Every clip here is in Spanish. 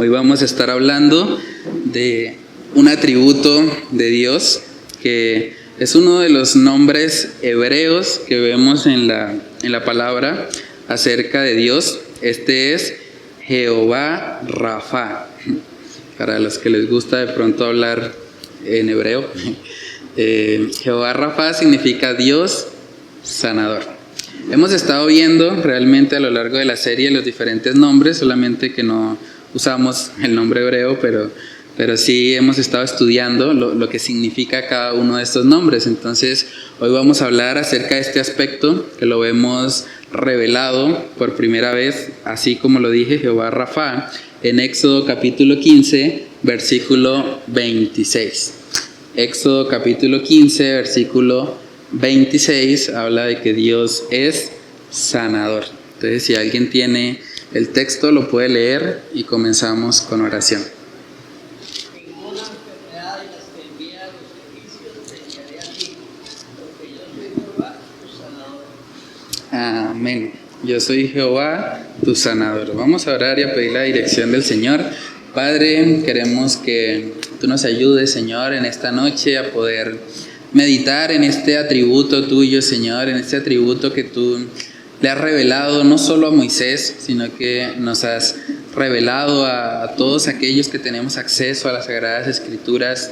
Hoy vamos a estar hablando de un atributo de Dios que es uno de los nombres hebreos que vemos en la palabra acerca de Dios. Este es Jehová Rafa. Para los que les gusta de pronto hablar en hebreo, Jehová Rafa significa Dios sanador. Hemos estado viendo realmente a lo largo de la serie los diferentes nombres, solamente que no usamos el nombre hebreo, pero sí hemos estado estudiando lo que significa cada uno de estos nombres. Entonces, hoy vamos a hablar acerca de este aspecto que lo vemos revelado por primera vez, así como lo dije, Jehová Rafa, en Éxodo capítulo 15, versículo 26. Éxodo capítulo 15, versículo 26 habla de que Dios es sanador. Entonces, si alguien tiene el texto, lo puede leer y comenzamos con oración. Ninguna enfermedad de las que envía a los egipcios te enviaré a ti, porque yo soy Jehová, tu sanador. Amén. Yo soy Jehová, tu sanador. Vamos a orar y a pedir la dirección del Señor. Padre, queremos que tú nos ayudes, Señor, en esta noche a poder meditar en este atributo tuyo, Señor, en este atributo que tú le has revelado no solo a Moisés, sino que nos has revelado a todos aquellos que tenemos acceso a las Sagradas Escrituras.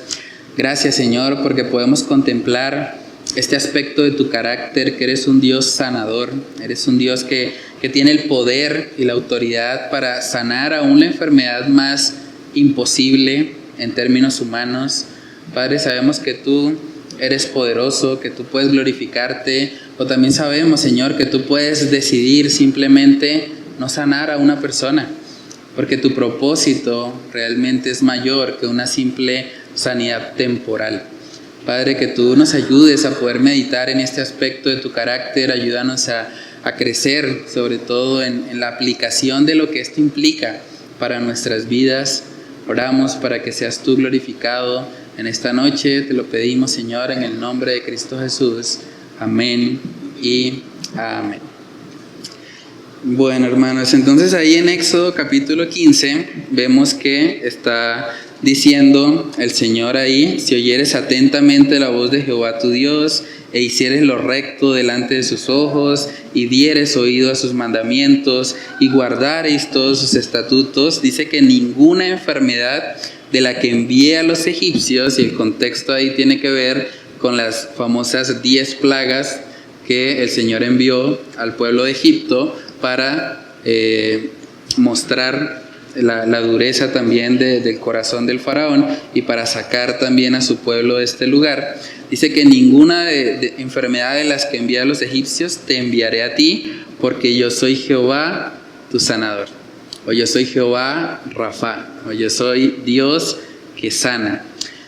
Gracias, Señor, porque podemos contemplar este aspecto de tu carácter, que eres un Dios sanador, eres un Dios que tiene el poder y la autoridad para sanar aún la enfermedad más imposible en términos humanos. Padre, sabemos que tú eres poderoso, que tú puedes glorificarte, o también sabemos, Señor, que tú puedes decidir simplemente no sanar a una persona, porque tu propósito realmente es mayor que una simple sanidad temporal. Padre, que tú nos ayudes a poder meditar en este aspecto de tu carácter, ayúdanos a crecer, sobre todo en la aplicación de lo que esto implica para nuestras vidas. Oramos para que seas tú glorificado en esta noche, te lo pedimos, Señor, en el nombre de Cristo Jesús. Amén y amén. Bueno, hermanos, entonces ahí en Éxodo capítulo 15 vemos que está diciendo el Señor ahí: si oyeres atentamente la voz de Jehová tu Dios, e hicieres lo recto delante de sus ojos, y dieres oído a sus mandamientos, y guardareis todos sus estatutos, dice que ninguna enfermedad de la que envié a los egipcios, y el contexto ahí tiene que ver con las famosas 10 plagas que el Señor envió al pueblo de Egipto para mostrar la dureza también del corazón del faraón y para sacar también a su pueblo de este lugar. Dice que ninguna de enfermedad de las que envié a los egipcios te enviaré a ti, porque yo soy Jehová, tu sanador. O yo soy Jehová Rafa, o yo soy Dios que sana.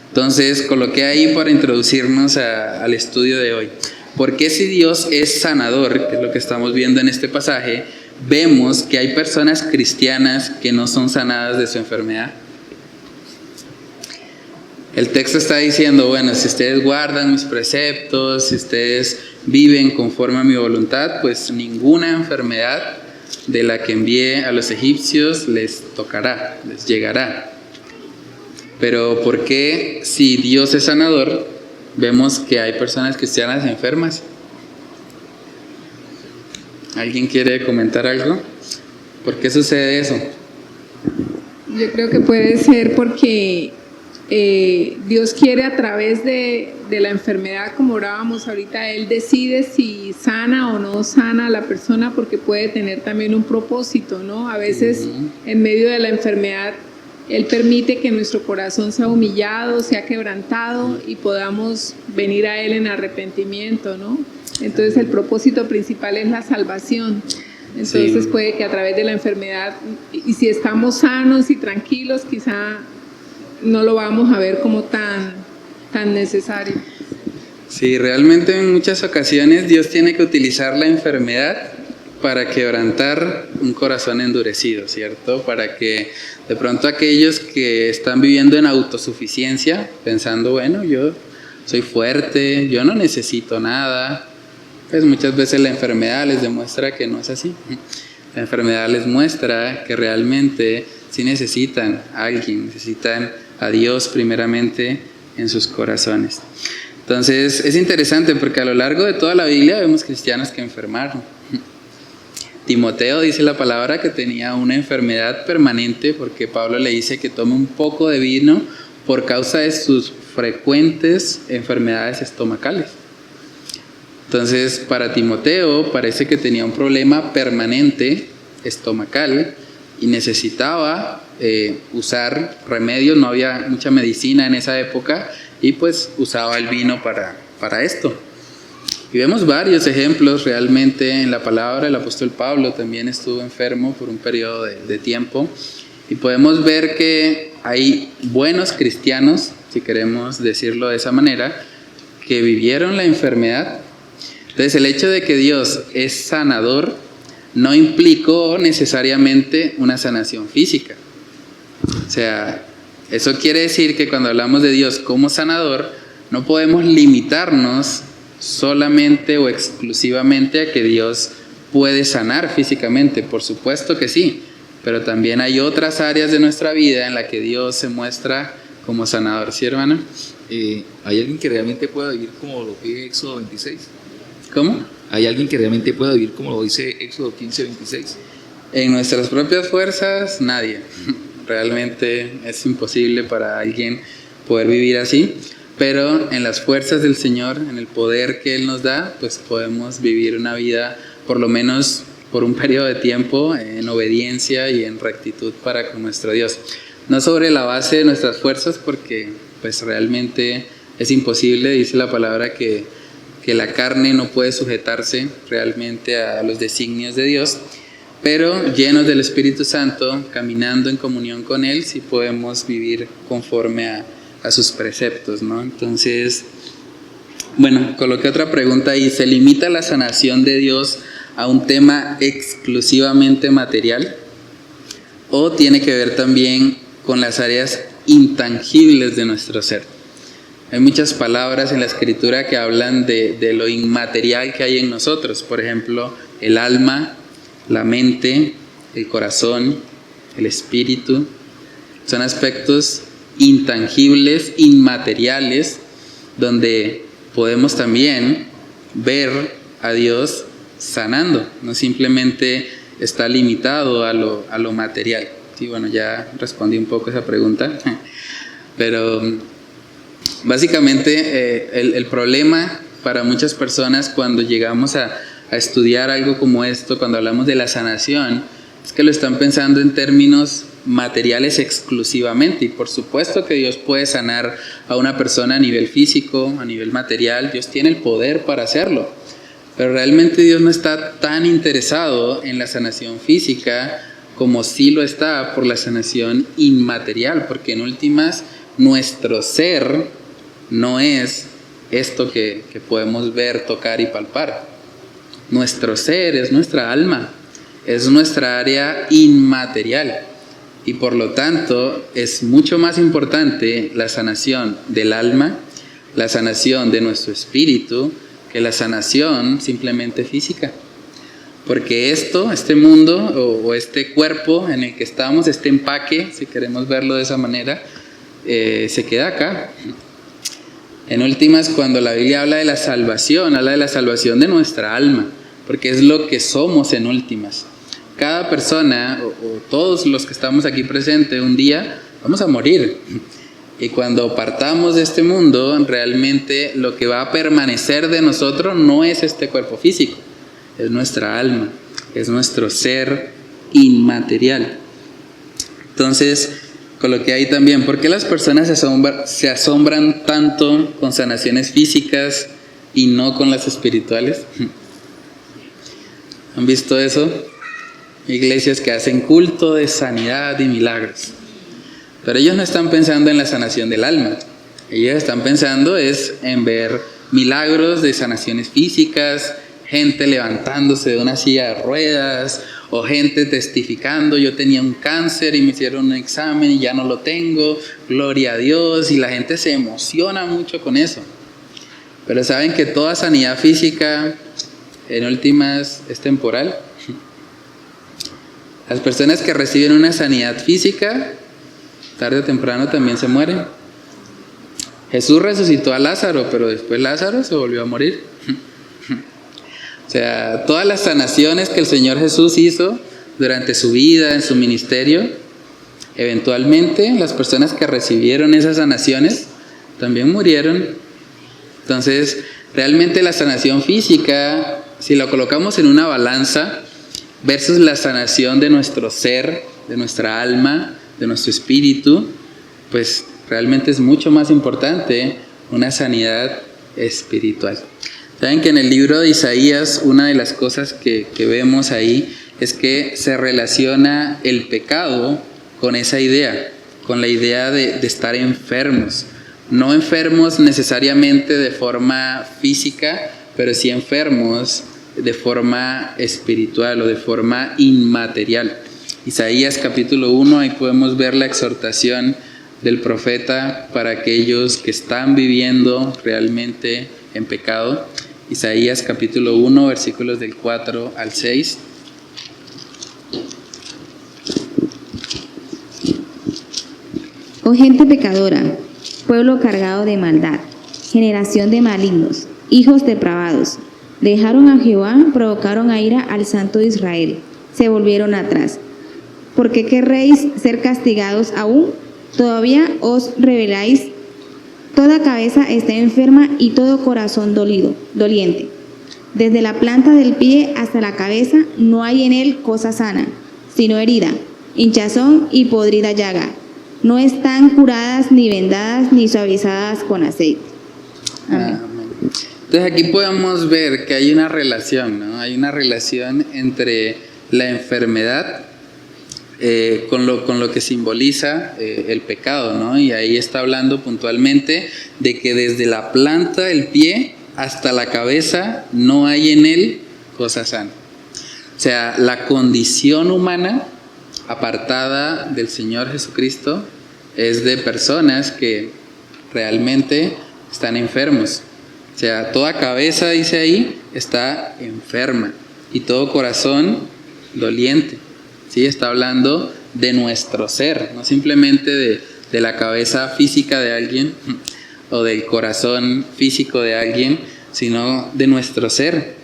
Entonces coloqué ahí para introducirnos al estudio de hoy. ¿Por qué si Dios es sanador, que es lo que estamos viendo en este pasaje, vemos que hay personas cristianas que no son sanadas de su enfermedad? El texto está diciendo, bueno, si ustedes guardan mis preceptos, si ustedes viven conforme a mi voluntad, pues ninguna enfermedad de la que envié a los egipcios les tocará, les llegará. Pero ¿por qué si Dios es sanador, vemos que hay personas cristianas enfermas? ¿Alguien quiere comentar algo? ¿Por qué sucede eso? Yo creo que puede ser porque Dios quiere, a través de la enfermedad, como orábamos ahorita, Él decide si sana o no sana a la persona, porque puede tener también un propósito, ¿no? A veces en medio de la enfermedad Él permite que nuestro corazón sea humillado, sea quebrantado y podamos venir a Él en arrepentimiento, ¿no? Entonces el propósito principal es la salvación. Entonces puede que a través de la enfermedad, y si estamos sanos y tranquilos, quizá no lo vamos a ver como tan necesario. Sí, realmente en muchas ocasiones Dios tiene que utilizar la enfermedad para quebrantar un corazón endurecido, ¿cierto? Para que de pronto aquellos que están viviendo en autosuficiencia, pensando, bueno, yo soy fuerte, yo no necesito nada, pues muchas veces la enfermedad les demuestra que no es así. La enfermedad les muestra que realmente sí necesitan a alguien, necesitan a Dios primeramente en sus corazones. Entonces es interesante porque a lo largo de toda la Biblia vemos cristianos que enfermaron. Timoteo dice la palabra que tenía una enfermedad permanente porque Pablo le dice que tome un poco de vino por causa de sus frecuentes enfermedades estomacales. Entonces para Timoteo parece que tenía un problema permanente estomacal y necesitaba usar remedios, no había mucha medicina en esa época y pues usaba el vino para esto. Y vemos varios ejemplos realmente en la palabra. El apóstol Pablo también estuvo enfermo por un periodo de tiempo y podemos ver que hay buenos cristianos, si queremos decirlo de esa manera, que vivieron la enfermedad. Entonces el hecho de que Dios es sanador no implicó necesariamente una sanación física. O sea, eso quiere decir que cuando hablamos de Dios como sanador, no podemos limitarnos solamente o exclusivamente a que Dios puede sanar físicamente. Por supuesto que sí, pero también hay otras áreas de nuestra vida en las que Dios se muestra como sanador. ¿Sí, hermano? ¿Hay alguien que realmente pueda vivir como lo pide Éxodo 26? ¿Cómo? ¿Hay alguien que realmente pueda vivir como lo dice Éxodo 15:26? En nuestras propias fuerzas, nadie. Realmente es imposible para alguien poder vivir así, pero en las fuerzas del Señor, en el poder que Él nos da, pues podemos vivir una vida, por lo menos por un periodo de tiempo, en obediencia y en rectitud para con nuestro Dios. No sobre la base de nuestras fuerzas, porque pues realmente es imposible, dice la palabra que la carne no puede sujetarse realmente a los designios de Dios, pero llenos del Espíritu Santo, caminando en comunión con Él, sí podemos vivir conforme a sus preceptos, ¿no? Entonces, bueno, coloqué otra pregunta ahí. ¿Se limita la sanación de Dios a un tema exclusivamente material? ¿O tiene que ver también con las áreas intangibles de nuestro ser? Hay muchas palabras en la Escritura que hablan de lo inmaterial que hay en nosotros. Por ejemplo, el alma, la mente, el corazón, el espíritu. Son aspectos intangibles, inmateriales, donde podemos también ver a Dios sanando. No simplemente está limitado a lo material. Sí, bueno, ya respondí un poco esa pregunta. Pero básicamente el problema para muchas personas cuando llegamos a estudiar algo como esto, cuando hablamos de la sanación, es que lo están pensando en términos materiales exclusivamente. Y por supuesto que Dios puede sanar a una persona a nivel físico, a nivel material. Dios tiene el poder para hacerlo. Pero realmente Dios no está tan interesado en la sanación física como sí lo está por la sanación inmaterial, porque en últimas nuestro ser no es esto que podemos ver, tocar y palpar. Nuestro ser es nuestra alma, es nuestra área inmaterial y por lo tanto es mucho más importante la sanación del alma, la sanación de nuestro espíritu, que la sanación simplemente física. Porque este mundo o este cuerpo en el que estamos, este empaque, si queremos verlo de esa manera, se queda acá. En últimas, cuando la Biblia habla de la salvación de nuestra alma, porque es lo que somos en últimas. Cada persona o todos los que estamos aquí presentes un día vamos a morir. Y cuando partamos de este mundo, realmente lo que va a permanecer de nosotros no es este cuerpo físico, es nuestra alma, es nuestro ser inmaterial. Entonces, coloqué ahí también, ¿por qué las personas se asombran tanto con sanaciones físicas y no con las espirituales? ¿Han visto eso? Iglesias que hacen culto de sanidad y milagros. Pero ellos no están pensando en la sanación del alma. Ellos están pensando en ver milagros de sanaciones físicas, gente levantándose de una silla de ruedas, o gente testificando, yo tenía un cáncer y me hicieron un examen y ya no lo tengo, gloria a Dios, y la gente se emociona mucho con eso. Pero saben que toda sanidad física en últimas es temporal. Las personas que reciben una sanidad física, tarde o temprano también se mueren. Jesús resucitó a Lázaro, pero después Lázaro se volvió a morir. O sea, todas las sanaciones que el Señor Jesús hizo durante su vida, en su ministerio, eventualmente las personas que recibieron esas sanaciones también murieron. Entonces, realmente la sanación física, si la colocamos en una balanza versus la sanación de nuestro ser, de nuestra alma, de nuestro espíritu, pues realmente es mucho más importante una sanidad espiritual. Saben que en el libro de Isaías una de las cosas que vemos ahí es que se relaciona el pecado con esa idea, con la idea de estar enfermos. No enfermos necesariamente de forma física, pero sí enfermos de forma espiritual o de forma inmaterial. Isaías capítulo 1, ahí podemos ver la exhortación del profeta para aquellos que están viviendo realmente en pecado. Isaías capítulo 1, versículos del 4 al 6. Oh gente pecadora, pueblo cargado de maldad, generación de malignos, hijos depravados, dejaron a Jehová, provocaron a ira al Santo de Israel, se volvieron atrás. ¿Por qué querréis ser castigados aún? Todavía os rebeláis. Toda cabeza está enferma y todo corazón doliente. Desde la planta del pie hasta la cabeza no hay en él cosa sana, sino herida, hinchazón y podrida llaga. No están curadas, ni vendadas, ni suavizadas con aceite. Amén. Entonces aquí podemos ver que hay una relación, ¿no? Hay una relación entre la enfermedad con lo que simboliza el pecado, ¿no? Y ahí está hablando puntualmente de que desde la planta del pie hasta la cabeza no hay en él cosa sana. O sea, la condición humana apartada del Señor Jesucristo es de personas que realmente están enfermos. O sea, toda cabeza, dice ahí, está enferma y todo corazón doliente. ¿Sí? Está hablando de nuestro ser, no simplemente de la cabeza física de alguien o del corazón físico de alguien, sino de nuestro ser.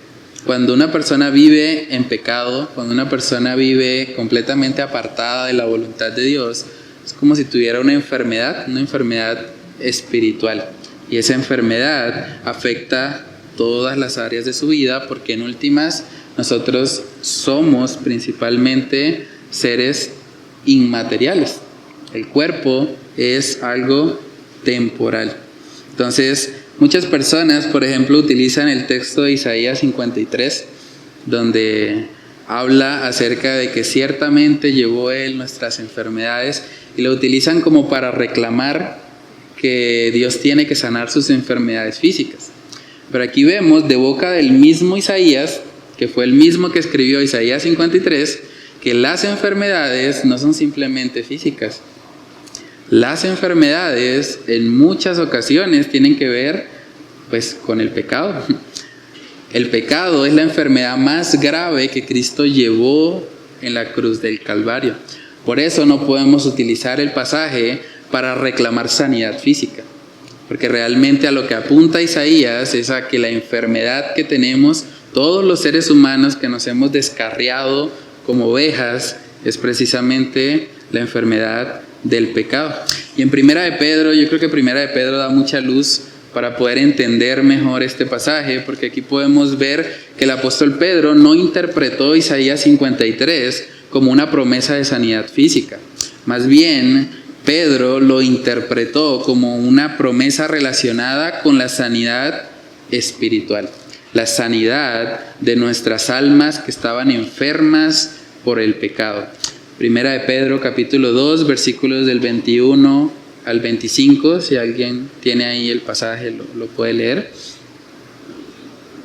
Cuando una persona vive en pecado, cuando una persona vive completamente apartada de la voluntad de Dios, es como si tuviera una enfermedad espiritual. Y esa enfermedad afecta todas las áreas de su vida, porque en últimas nosotros somos principalmente seres inmateriales. El cuerpo es algo temporal. Entonces, muchas personas, por ejemplo, utilizan el texto de Isaías 53, donde habla acerca de que ciertamente llevó Él nuestras enfermedades, y lo utilizan como para reclamar que Dios tiene que sanar sus enfermedades físicas. Pero aquí vemos de boca del mismo Isaías, que fue el mismo que escribió Isaías 53, que las enfermedades no son simplemente físicas. Las enfermedades en muchas ocasiones tienen que ver pues con el pecado. El pecado es la enfermedad más grave que Cristo llevó en la cruz del Calvario. Por eso no podemos utilizar el pasaje para reclamar sanidad física, porque realmente a lo que apunta Isaías es a que la enfermedad que tenemos todos los seres humanos, que nos hemos descarriado como ovejas, es precisamente la enfermedad del pecado. Y en Primera de Pedro, yo creo que Primera de Pedro da mucha luz para poder entender mejor este pasaje, porque aquí podemos ver que el apóstol Pedro no interpretó Isaías 53 como una promesa de sanidad física. Más bien, Pedro lo interpretó como una promesa relacionada con la sanidad espiritual, la sanidad de nuestras almas que estaban enfermas por el pecado. Primera de Pedro capítulo 2, versículos del 21 al 25, si alguien tiene ahí el pasaje lo puede leer.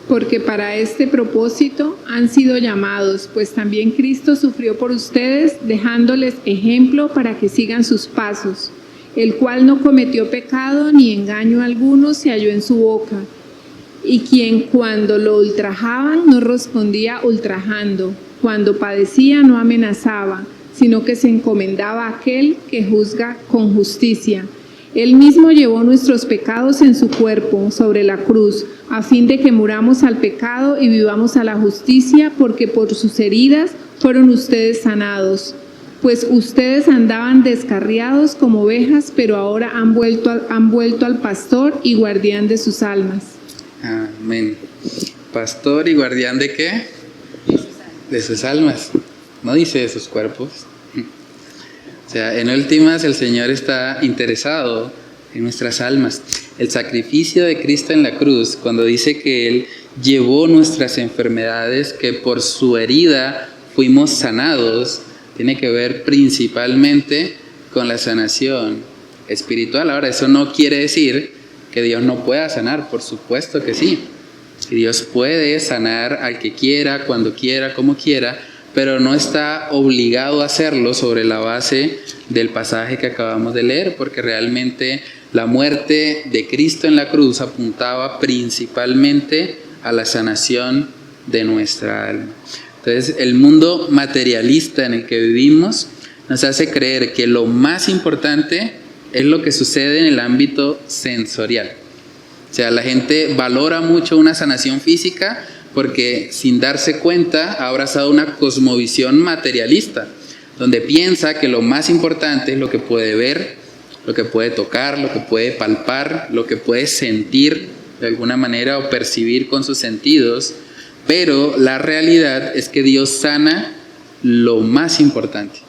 Porque para este propósito han sido llamados, pues también Cristo sufrió por ustedes, dejándoles ejemplo para que sigan sus pasos, el cual no cometió pecado ni engaño alguno se halló en su boca, y quien cuando lo ultrajaban no respondía ultrajando, Cuando padecía no amenazaba, sino que se encomendaba a aquel que juzga con justicia. Él mismo llevó nuestros pecados en su cuerpo sobre la cruz, a fin de que muramos al pecado y vivamos a la justicia, porque por sus heridas fueron ustedes sanados. Pues ustedes andaban descarriados como ovejas, pero ahora han vuelto al pastor y guardián de sus almas. Amén. ¿Pastor y guardián de qué? De sus almas. No dice de sus cuerpos. O sea, en últimas el Señor está interesado en nuestras almas. El sacrificio de Cristo en la cruz, cuando dice que Él llevó nuestras enfermedades, que por su herida fuimos sanados, tiene que ver principalmente con la sanación espiritual. Ahora, eso no quiere decir que Dios no pueda sanar, por supuesto que sí. Dios puede sanar al que quiera, cuando quiera, como quiera, pero no está obligado a hacerlo sobre la base del pasaje que acabamos de leer, porque realmente la muerte de Cristo en la cruz apuntaba principalmente a la sanación de nuestra alma. Entonces, el mundo materialista en el que vivimos nos hace creer que lo más importante es lo que sucede en el ámbito sensorial. O sea, la gente valora mucho una sanación física porque sin darse cuenta ha abrazado una cosmovisión materialista, donde piensa que lo más importante es lo que puede ver, lo que puede tocar, lo que puede palpar, lo que puede sentir de alguna manera o percibir con sus sentidos, pero la realidad es que Dios sana lo más importante,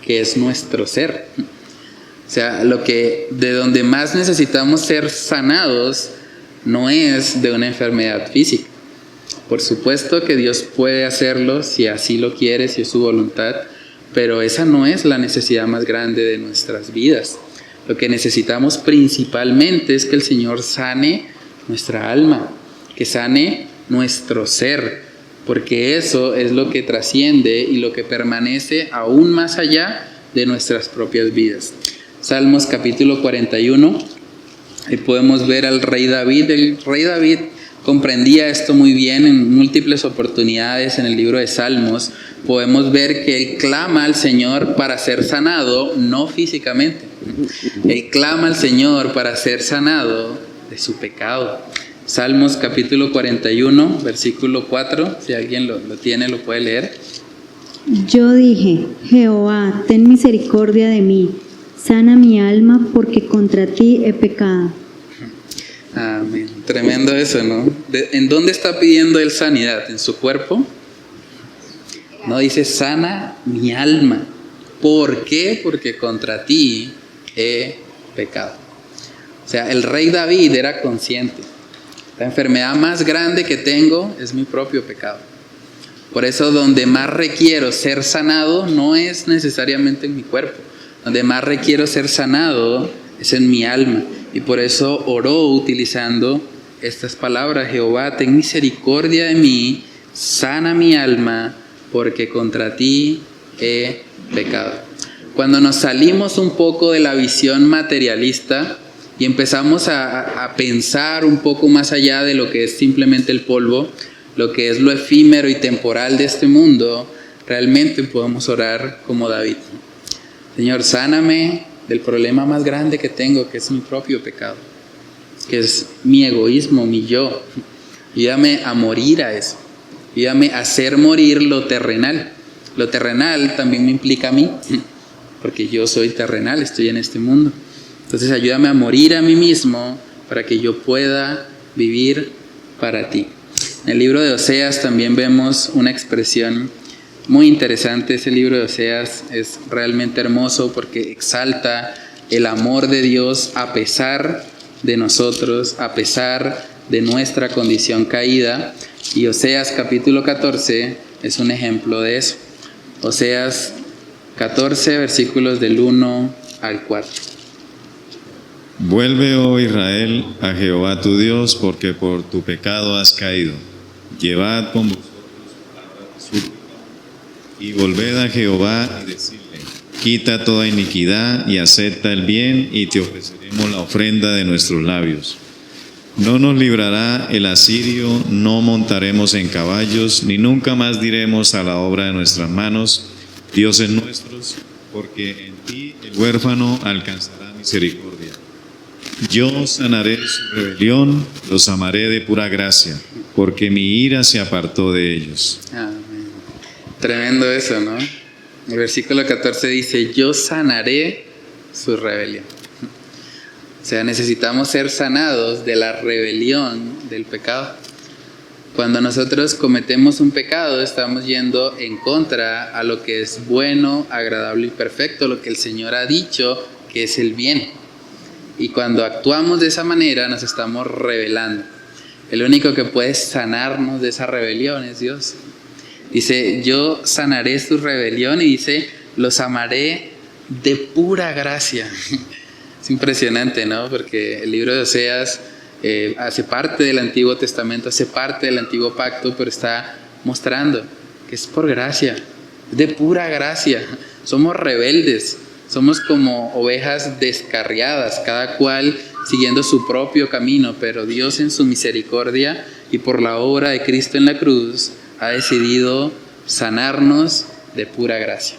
que es nuestro ser. O sea, de donde más necesitamos ser sanados no es de una enfermedad física. Por supuesto que Dios puede hacerlo si así lo quiere, si es su voluntad, pero esa no es la necesidad más grande de nuestras vidas. Lo que necesitamos principalmente es que el Señor sane nuestra alma, que sane nuestro ser, porque eso es lo que trasciende y lo que permanece aún más allá de nuestras propias vidas. Salmos capítulo 41, ahí podemos ver al rey David. El rey David comprendía esto muy bien en múltiples oportunidades en el libro de Salmos. Podemos ver que él clama al Señor para ser sanado, no físicamente. Él clama al Señor para ser sanado de su pecado. Salmos capítulo 41, versículo 4, si alguien lo tiene, lo puede leer. Yo dije, Jehová, ten misericordia de mí, sana mi alma, porque contra ti he pecado. Amén. Tremendo eso, ¿no? ¿En dónde está pidiendo él sanidad? ¿En su cuerpo? No, dice, sana mi alma. ¿Por qué? Porque contra ti he pecado. O sea, el rey David era consciente. La enfermedad más grande que tengo es mi propio pecado. Por eso donde más requiero ser sanado no es necesariamente en mi cuerpo. Donde más requiero ser sanado es en mi alma. Y por eso oró utilizando estas palabras: Jehová, ten misericordia de mí, sana mi alma, porque contra ti he pecado. Cuando nos salimos un poco de la visión materialista y empezamos a pensar un poco más allá de lo que es simplemente el polvo, lo que es lo efímero y temporal de este mundo, realmente podemos orar como David. Señor, sáname del problema más grande que tengo, que es mi propio pecado, que es mi egoísmo, mi yo. Ayúdame a morir a eso. Ayúdame a hacer morir lo terrenal. Lo terrenal también me implica a mí, porque yo soy terrenal, estoy en este mundo. Entonces ayúdame a morir a mí mismo para que yo pueda vivir para ti. En el libro de Oseas también vemos una expresión muy interesante. Ese libro de Oseas es realmente hermoso porque exalta el amor de Dios a pesar de nosotros, a pesar de nuestra condición caída. Y Oseas capítulo 14 es un ejemplo de eso. Oseas 14, versículos del 1 al 4. Vuelve, oh Israel, a Jehová tu Dios, porque por tu pecado has caído. Llevad con vosotros palabras de súplica, y volved a Jehová y decidle: quita toda iniquidad y acepta el bien, y te ofreceremos la ofrenda de nuestros labios. No nos librará el asirio, no montaremos en caballos, ni nunca más diremos a la obra de nuestras manos, dioses nuestros, porque en ti el huérfano alcanzará misericordia. Yo sanaré su rebelión, los amaré de pura gracia, porque mi ira se apartó de ellos. Amén. Tremendo eso, ¿no? El versículo 14 dice, yo sanaré su rebelión. O sea, necesitamos ser sanados de la rebelión del pecado. Cuando nosotros cometemos un pecado, estamos yendo en contra a lo que es bueno, agradable y perfecto, lo que el Señor ha dicho que es el bien. Y cuando actuamos de esa manera, nos estamos rebelando. El único que puede sanarnos de esa rebelión es Dios. Dice, yo sanaré su rebelión, y dice, los amaré de pura gracia. Es impresionante, ¿no? Porque el libro de Oseas hace parte del Antiguo Testamento, hace parte del Antiguo Pacto, pero está mostrando que es por gracia, de pura gracia. Somos rebeldes, somos como ovejas descarriadas, cada cual siguiendo su propio camino, pero Dios en su misericordia y por la obra de Cristo en la cruz ha decidido sanarnos de pura gracia.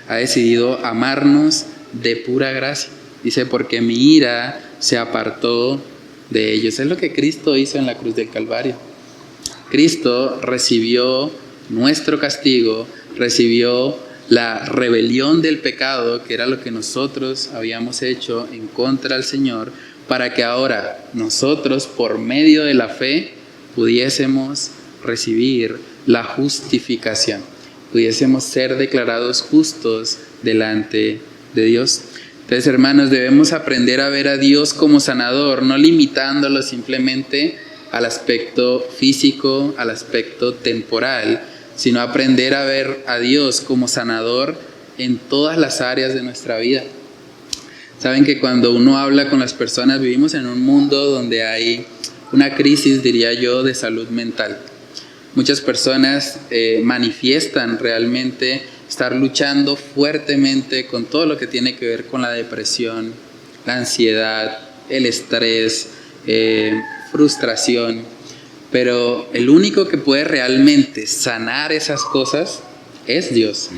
Ha decidido amarnos de pura gracia. Dice, porque mi ira se apartó de ellos. Es lo que Cristo hizo en la cruz del Calvario. Cristo recibió nuestro castigo, recibió la rebelión del pecado, que era lo que nosotros habíamos hecho en contra del Señor, para que ahora nosotros, por medio de la fe, pudiésemos recibir la justificación, pudiésemos ser declarados justos delante de Dios. Entonces, hermanos, debemos aprender a ver a Dios como sanador, no limitándolo simplemente al aspecto físico, al aspecto temporal, sino aprender a ver a Dios como sanador en todas las áreas de nuestra vida. Saben que cuando uno habla con las personas, vivimos en un mundo donde hay una crisis, diría yo, de salud mental. Muchas personas manifiestan realmente estar luchando fuertemente con todo lo que tiene que ver con la depresión, la ansiedad, el estrés, frustración. Pero el único que puede realmente sanar esas cosas es Dios.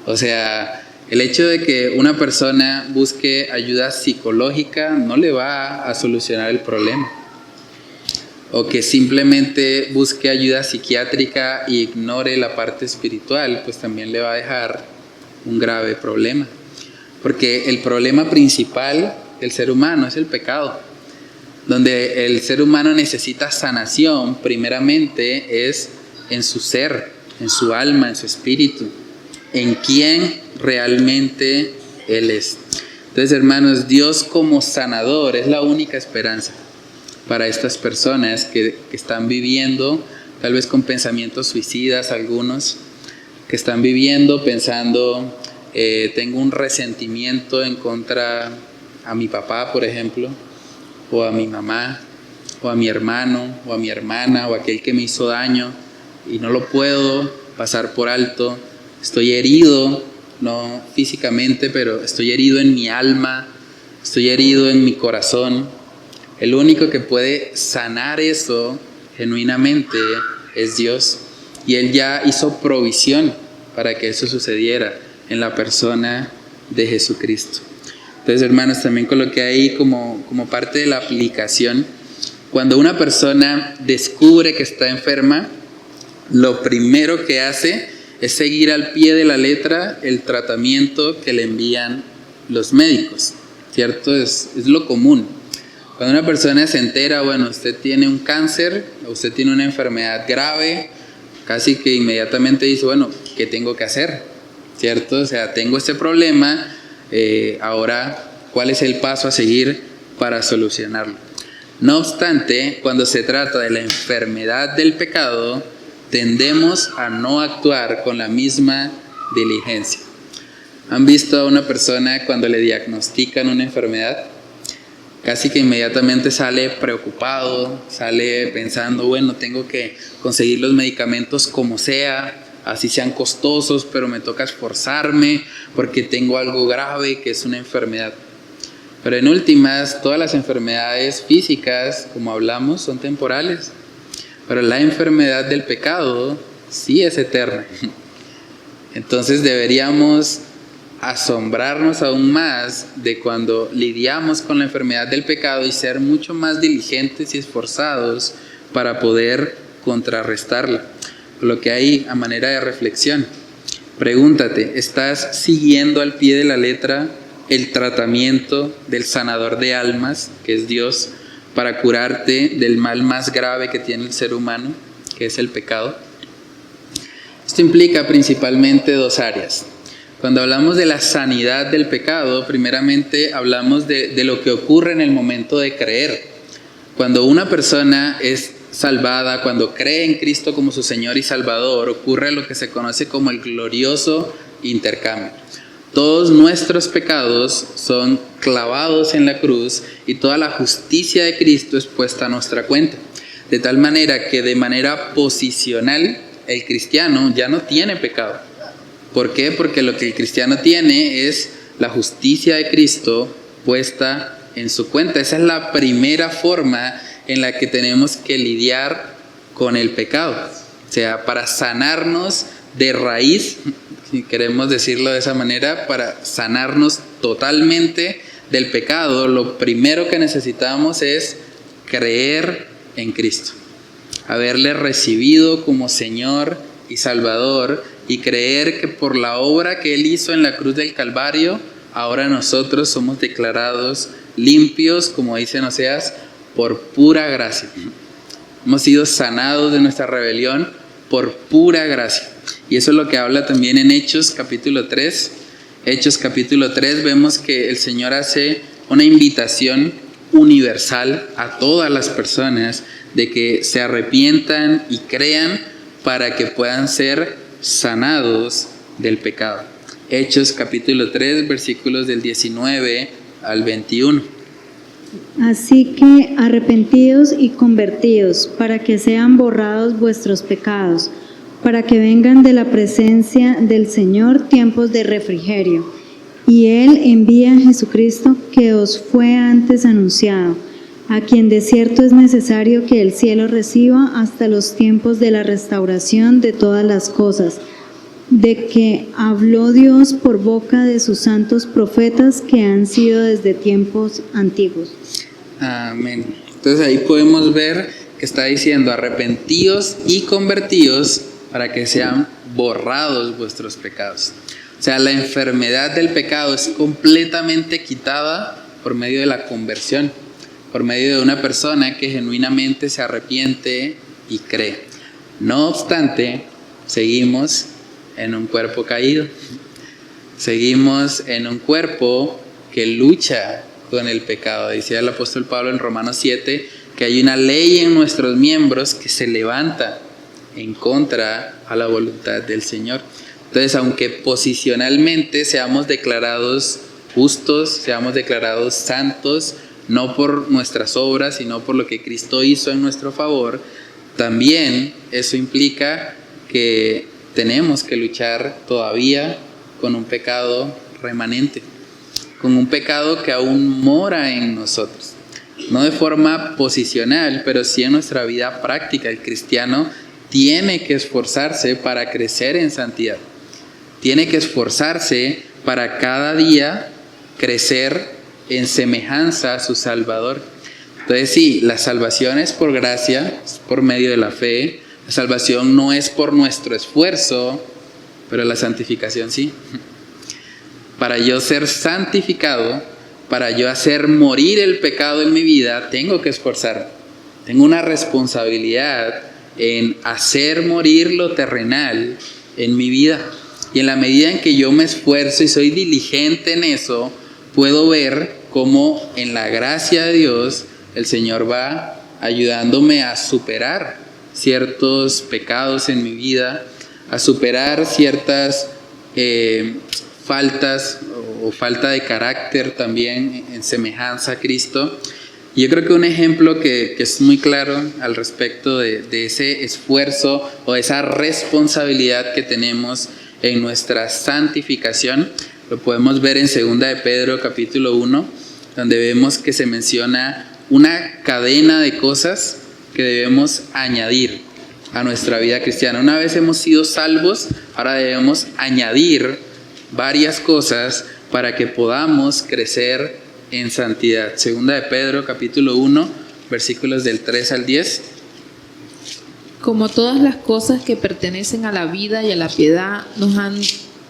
O sea, el hecho de que una persona busque ayuda psicológica no le va a solucionar el problema. O que simplemente busque ayuda psiquiátrica y ignore la parte espiritual, pues también le va a dejar un grave problema. Porque el problema principal del ser humano es el pecado. Donde el ser humano necesita sanación, primeramente es en su ser, en su alma, en su espíritu, en quién realmente Él es. Entonces, hermanos, Dios como sanador es la única esperanza para estas personas que están viviendo, tal vez con pensamientos suicidas, algunos, que están viviendo pensando, tengo un resentimiento en contra a mi papá, por ejemplo, o a mi mamá, o a mi hermano, o a mi hermana, o a aquel que me hizo daño, y no lo puedo pasar por alto. Estoy herido, no físicamente, pero estoy herido en mi alma, estoy herido en mi corazón. El único que puede sanar eso genuinamente es Dios. Y Él ya hizo provisión para que eso sucediera en la persona de Jesucristo. Entonces, hermanos, también coloqué ahí como parte de la aplicación. Cuando una persona descubre que está enferma, lo primero que hace es seguir al pie de la letra el tratamiento que le envían los médicos, ¿cierto? Es lo común. Cuando una persona se entera, bueno, usted tiene un cáncer, usted tiene una enfermedad grave, casi que inmediatamente dice, bueno, ¿qué tengo que hacer? ¿Cierto? O sea, tengo este problema, ahora, ¿cuál es el paso a seguir para solucionarlo? No obstante, cuando se trata de la enfermedad del pecado, tendemos a no actuar con la misma diligencia. ¿Han visto a una persona cuando le diagnostican una enfermedad? Casi que inmediatamente sale preocupado, sale pensando, bueno, tengo que conseguir los medicamentos como sea, así sean costosos, pero me toca esforzarme porque tengo algo grave que es una enfermedad. Pero en últimas, todas las enfermedades físicas, como hablamos, son temporales. Pero la enfermedad del pecado sí es eterna. Entonces deberíamos asombrarnos aún más de cuando lidiamos con la enfermedad del pecado y ser mucho más diligentes y esforzados para poder contrarrestarla. Lo que hay a manera de reflexión. Pregúntate, ¿estás siguiendo al pie de la letra el tratamiento del sanador de almas, que es Dios, para curarte del mal más grave que tiene el ser humano, que es el pecado? Esto implica principalmente dos áreas. Cuando hablamos de la sanidad del pecado, primeramente hablamos de lo que ocurre en el momento de creer. Cuando una persona es salvada, cuando cree en Cristo como su Señor y Salvador, ocurre lo que se conoce como el glorioso intercambio. Todos nuestros pecados son clavados en la cruz y toda la justicia de Cristo es puesta a nuestra cuenta. De tal manera que de manera posicional el cristiano ya no tiene pecado. ¿Por qué? Porque lo que el cristiano tiene es la justicia de Cristo puesta en su cuenta. Esa es la primera forma en la que tenemos que lidiar con el pecado. O sea, para sanarnos de raíz, si queremos decirlo de esa manera, para sanarnos totalmente del pecado, lo primero que necesitamos es creer en Cristo. Haberle recibido como Señor y Salvador y creer que por la obra que Él hizo en la cruz del Calvario, ahora nosotros somos declarados limpios, como dice en Oseas, por pura gracia. Hemos sido sanados de nuestra rebelión por pura gracia. Y eso es lo que habla también en Hechos capítulo 3. Hechos capítulo 3 vemos que el Señor hace una invitación universal a todas las personas de que se arrepientan y crean para que puedan ser sanados del pecado. Hechos capítulo 3, versículos del 19 al 21. Así que arrepentidos y convertidos, para que sean borrados vuestros pecados, para que vengan de la presencia del Señor tiempos de refrigerio. Y Él envía a Jesucristo, que os fue antes anunciado, a quien de cierto es necesario que el cielo reciba hasta los tiempos de la restauración de todas las cosas, de que habló Dios por boca de sus santos profetas que han sido desde tiempos antiguos. Amén. Entonces ahí podemos ver que está diciendo arrepentíos y convertíos para que sean borrados vuestros pecados. O sea, la enfermedad del pecado es completamente quitada por medio de la conversión, por medio de una persona que genuinamente se arrepiente y cree. No obstante, seguimos en un cuerpo caído. Seguimos en un cuerpo que lucha con el pecado. Decía el apóstol Pablo en Romanos 7 que hay una ley en nuestros miembros que se levanta en contra a la voluntad del Señor. Entonces, aunque posicionalmente seamos declarados justos, seamos declarados santos, no por nuestras obras, sino por lo que Cristo hizo en nuestro favor, también eso implica que tenemos que luchar todavía con un pecado remanente, con un pecado que aún mora en nosotros. No de forma posicional, pero sí en nuestra vida práctica. El cristiano tiene que esforzarse para crecer en santidad. Tiene que esforzarse para cada día crecer en semejanza a su Salvador. Entonces sí, la salvación es por gracia, es por medio de la fe. La salvación no es por nuestro esfuerzo, pero la santificación sí. Para yo ser santificado, para yo hacer morir el pecado en mi vida, tengo que esforzarme. Tengo una responsabilidad en hacer morir lo terrenal en mi vida. Y en la medida en que yo me esfuerzo y soy diligente en eso, puedo ver cómo en la gracia de Dios el Señor va ayudándome a superar ciertos pecados en mi vida, a superar ciertas faltas o falta de carácter también en semejanza a Cristo. Y yo creo que un ejemplo que es muy claro al respecto de ese esfuerzo o esa responsabilidad que tenemos en nuestra santificación, lo podemos ver en 2 de Pedro capítulo 1. donde vemos que se menciona una cadena de cosas que debemos añadir a nuestra vida cristiana. Una vez hemos sido salvos, ahora debemos añadir varias cosas para que podamos crecer en santidad. Segunda de Pedro, capítulo 1, versículos del 3 al 10. Como todas las cosas que pertenecen a la vida y a la piedad nos han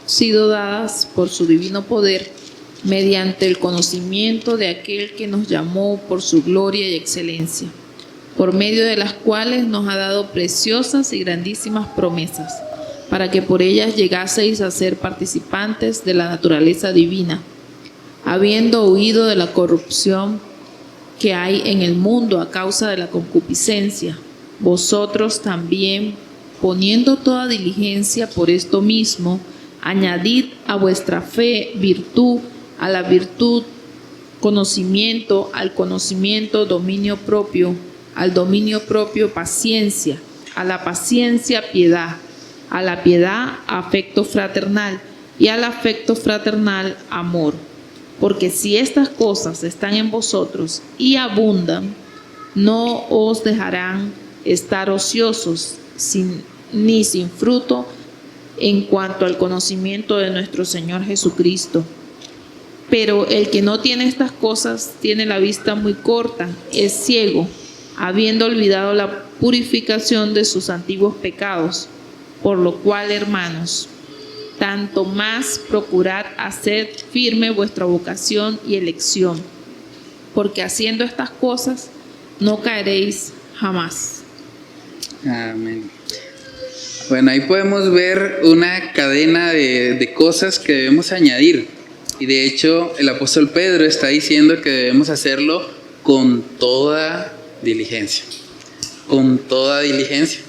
sido dadas por su divino poder, mediante el conocimiento de aquel que nos llamó por su gloria y excelencia, por medio de las cuales nos ha dado preciosas y grandísimas promesas, para que por ellas llegaseis a ser participantes de la naturaleza divina, habiendo huido de la corrupción que hay en el mundo a causa de la concupiscencia. Vosotros también, poniendo toda diligencia por esto mismo, añadid a vuestra fe virtud, a la virtud conocimiento, al conocimiento dominio propio, al dominio propio paciencia, a la paciencia piedad, a la piedad afecto fraternal y al afecto fraternal amor. Porque si estas cosas están en vosotros y abundan, no os dejarán estar ociosos ni sin fruto en cuanto al conocimiento de nuestro Señor Jesucristo. Pero el que no tiene estas cosas tiene la vista muy corta, es ciego, habiendo olvidado la purificación de sus antiguos pecados. Por lo cual, hermanos, tanto más procurad hacer firme vuestra vocación y elección, porque haciendo estas cosas no caeréis jamás. Amén. Bueno, ahí podemos ver una cadena de cosas que debemos añadir. Y de hecho, el apóstol Pedro está diciendo que debemos hacerlo con toda diligencia. Con toda diligencia.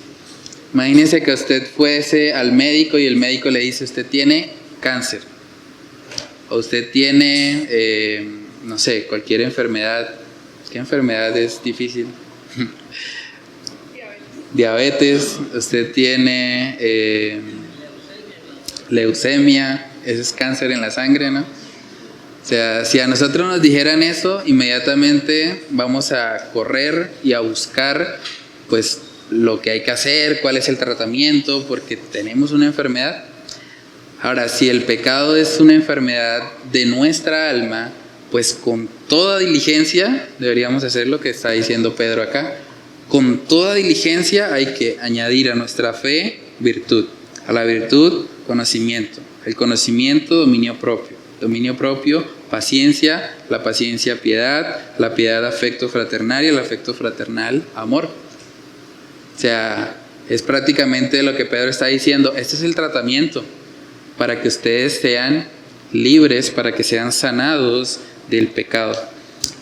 Imagínense que usted fuese al médico y el médico le dice: usted tiene cáncer. O usted tiene, no sé, cualquier enfermedad. ¿Qué enfermedad es difícil? Diabetes. Usted tiene leucemia. Ese es cáncer en la sangre, ¿no? O sea, si a nosotros nos dijeran eso, inmediatamente vamos a correr y a buscar, pues, lo que hay que hacer, cuál es el tratamiento, porque tenemos una enfermedad. Ahora, si el pecado es una enfermedad de nuestra alma, pues con toda diligencia deberíamos hacer lo que está diciendo Pedro acá. Con toda diligencia hay que añadir a nuestra fe virtud, a la virtud conocimiento, el conocimiento dominio propio paciencia, la paciencia piedad, la piedad afecto fraternal y el afecto fraternal amor. O sea, es prácticamente lo que Pedro está diciendo. Este es el tratamiento para que ustedes sean libres, para que sean sanados del pecado.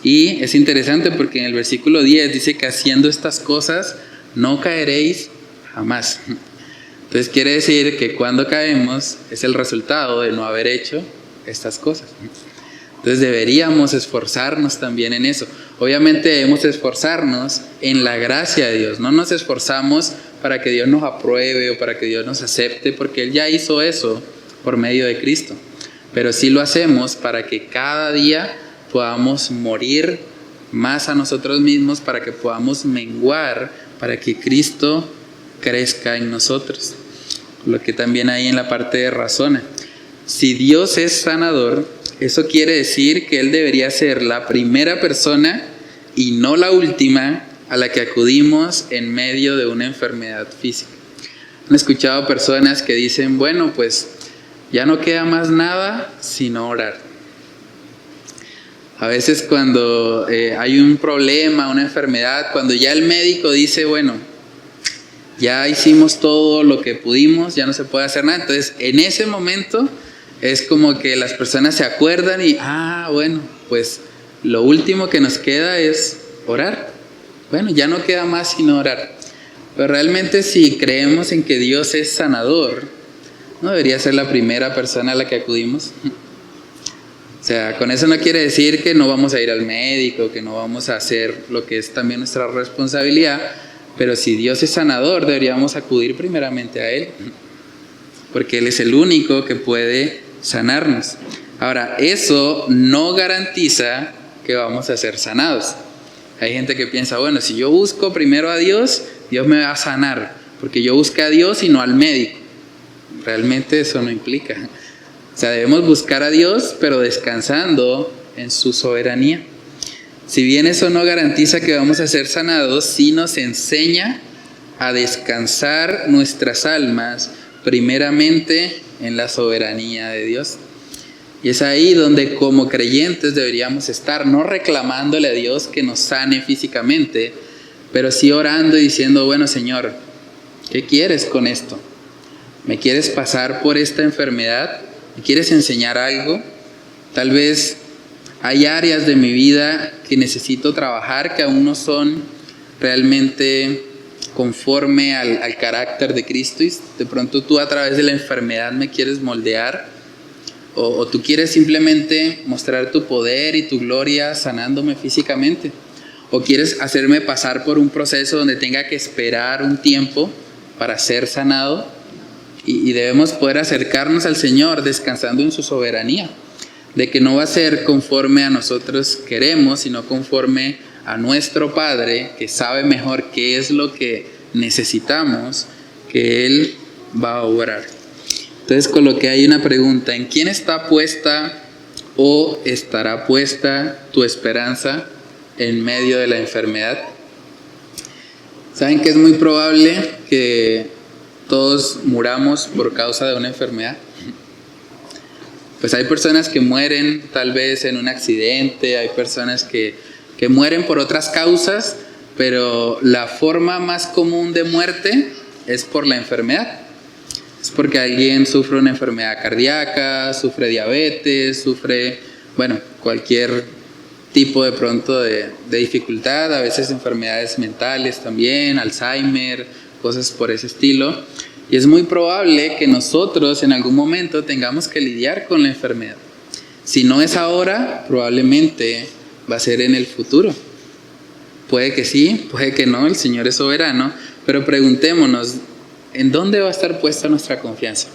Y es interesante porque en el versículo 10 dice que haciendo estas cosas no caeréis jamás. Entonces quiere decir que cuando caemos es el resultado de no haber hecho estas cosas. Entonces deberíamos esforzarnos también en eso. Obviamente debemos esforzarnos en la gracia de Dios. No nos esforzamos para que Dios nos apruebe o para que Dios nos acepte, porque Él ya hizo eso por medio de Cristo. Pero sí lo hacemos para que cada día podamos morir más a nosotros mismos, para que podamos menguar, para que Cristo crezca en nosotros. Lo que también hay en la parte de razona. Si Dios es sanador, eso quiere decir que Él debería ser la primera persona y no la última a la que acudimos en medio de una enfermedad física. Han escuchado personas que dicen: bueno, pues ya no queda más nada sino orar. A veces cuando hay un problema, una enfermedad, cuando ya el médico dice: bueno, ya hicimos todo lo que pudimos, ya no se puede hacer nada. Entonces, en ese momento es como que las personas se acuerdan y, bueno, pues lo último que nos queda es orar. Bueno, ya no queda más sino orar. Pero realmente, si creemos en que Dios es sanador, ¿no debería ser la primera persona a la que acudimos? O sea, con eso no quiere decir que no vamos a ir al médico, que no vamos a hacer lo que es también nuestra responsabilidad, pero si Dios es sanador, deberíamos acudir primeramente a Él, porque Él es el único que puede sanarnos. Ahora, eso no garantiza que vamos a ser sanados. Hay gente que piensa, bueno, si yo busco primero a Dios, Dios me va a sanar, porque yo busqué a Dios y no al médico. Realmente eso no implica. O sea, debemos buscar a Dios, pero descansando en su soberanía. Si bien eso no garantiza que vamos a ser sanados, sí nos enseña a descansar nuestras almas primeramente en la soberanía de Dios. Y es ahí donde como creyentes deberíamos estar, no reclamándole a Dios que nos sane físicamente, pero sí orando y diciendo, bueno, Señor, ¿qué quieres con esto? ¿Me quieres pasar por esta enfermedad? ¿Me quieres enseñar algo? Tal vez hay áreas de mi vida que necesito trabajar que aún no son realmente conforme al carácter de Cristo, y de pronto tú a través de la enfermedad me quieres moldear, o tú quieres simplemente mostrar tu poder y tu gloria sanándome físicamente, o quieres hacerme pasar por un proceso donde tenga que esperar un tiempo para ser sanado, y debemos poder acercarnos al Señor descansando en su soberanía, de que no va a ser conforme a nosotros queremos, sino conforme a nuestro Padre, que sabe mejor qué es lo que necesitamos, que Él va a obrar. Entonces coloqué ahí una pregunta: ¿en quién está puesta o estará puesta tu esperanza en medio de la enfermedad? ¿Saben que es muy probable que todos muramos por causa de una enfermedad? Pues hay personas que mueren tal vez en un accidente, hay personas que mueren por otras causas, pero la forma más común de muerte es por la enfermedad. Es porque alguien sufre una enfermedad cardíaca, sufre diabetes, sufre, bueno, cualquier tipo de pronto de dificultad, a veces enfermedades mentales también, Alzheimer, cosas por ese estilo. Y es muy probable que nosotros en algún momento tengamos que lidiar con la enfermedad. Si no es ahora, probablemente va a ser en el futuro. Puede que sí, puede que no, el Señor es soberano, pero preguntémonos, ¿en dónde va a estar puesta nuestra confianza?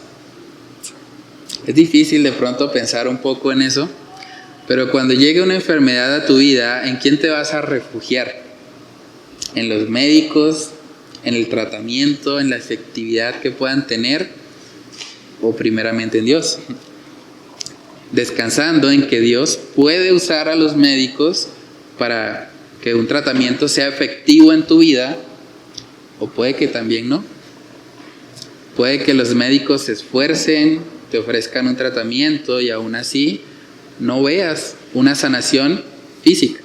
Es difícil de pronto pensar un poco en eso, pero cuando llegue una enfermedad a tu vida, ¿en quién te vas a refugiar? ¿En los médicos? ¿En el tratamiento? ¿En la efectividad que puedan tener? ¿O primeramente en Dios? Descansando en que Dios puede usar a los médicos para que un tratamiento sea efectivo en tu vida, o puede que también no. Puede que los médicos se esfuercen, te ofrezcan un tratamiento y aún así no veas una sanación física.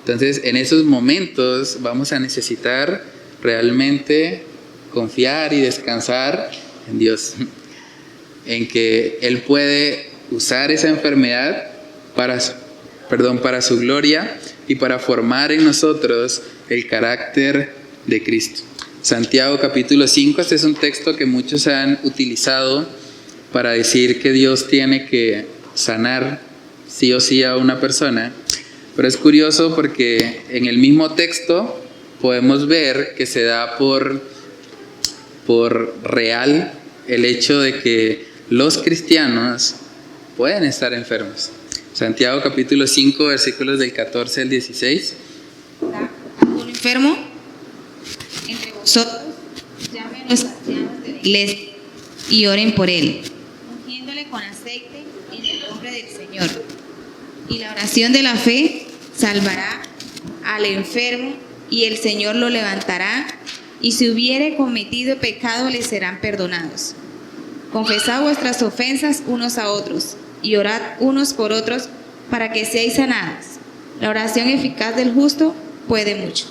Entonces, en esos momentos vamos a necesitar realmente confiar y descansar en Dios, en que Él puede usar esa enfermedad para su gloria y para formar en nosotros el carácter de Cristo. Santiago capítulo 5, este es un texto que muchos han utilizado para decir que Dios tiene que sanar sí o sí a una persona, pero es curioso porque en el mismo texto podemos ver que se da por real el hecho de que los cristianos pueden estar enfermos. Santiago capítulo 5, versículos del 14 al 16. ¿Un enfermo entre vosotros? Llamen a los ancianos de la iglesia y oren por él, ungiéndole con aceite en el nombre del Señor. Y la oración de la fe salvará al enfermo, y el Señor lo levantará, y si hubiere cometido pecado le serán perdonados. Confesad vuestras ofensas unos a otros, y orad unos por otros para que seáis sanados. La oración eficaz del justo puede mucho.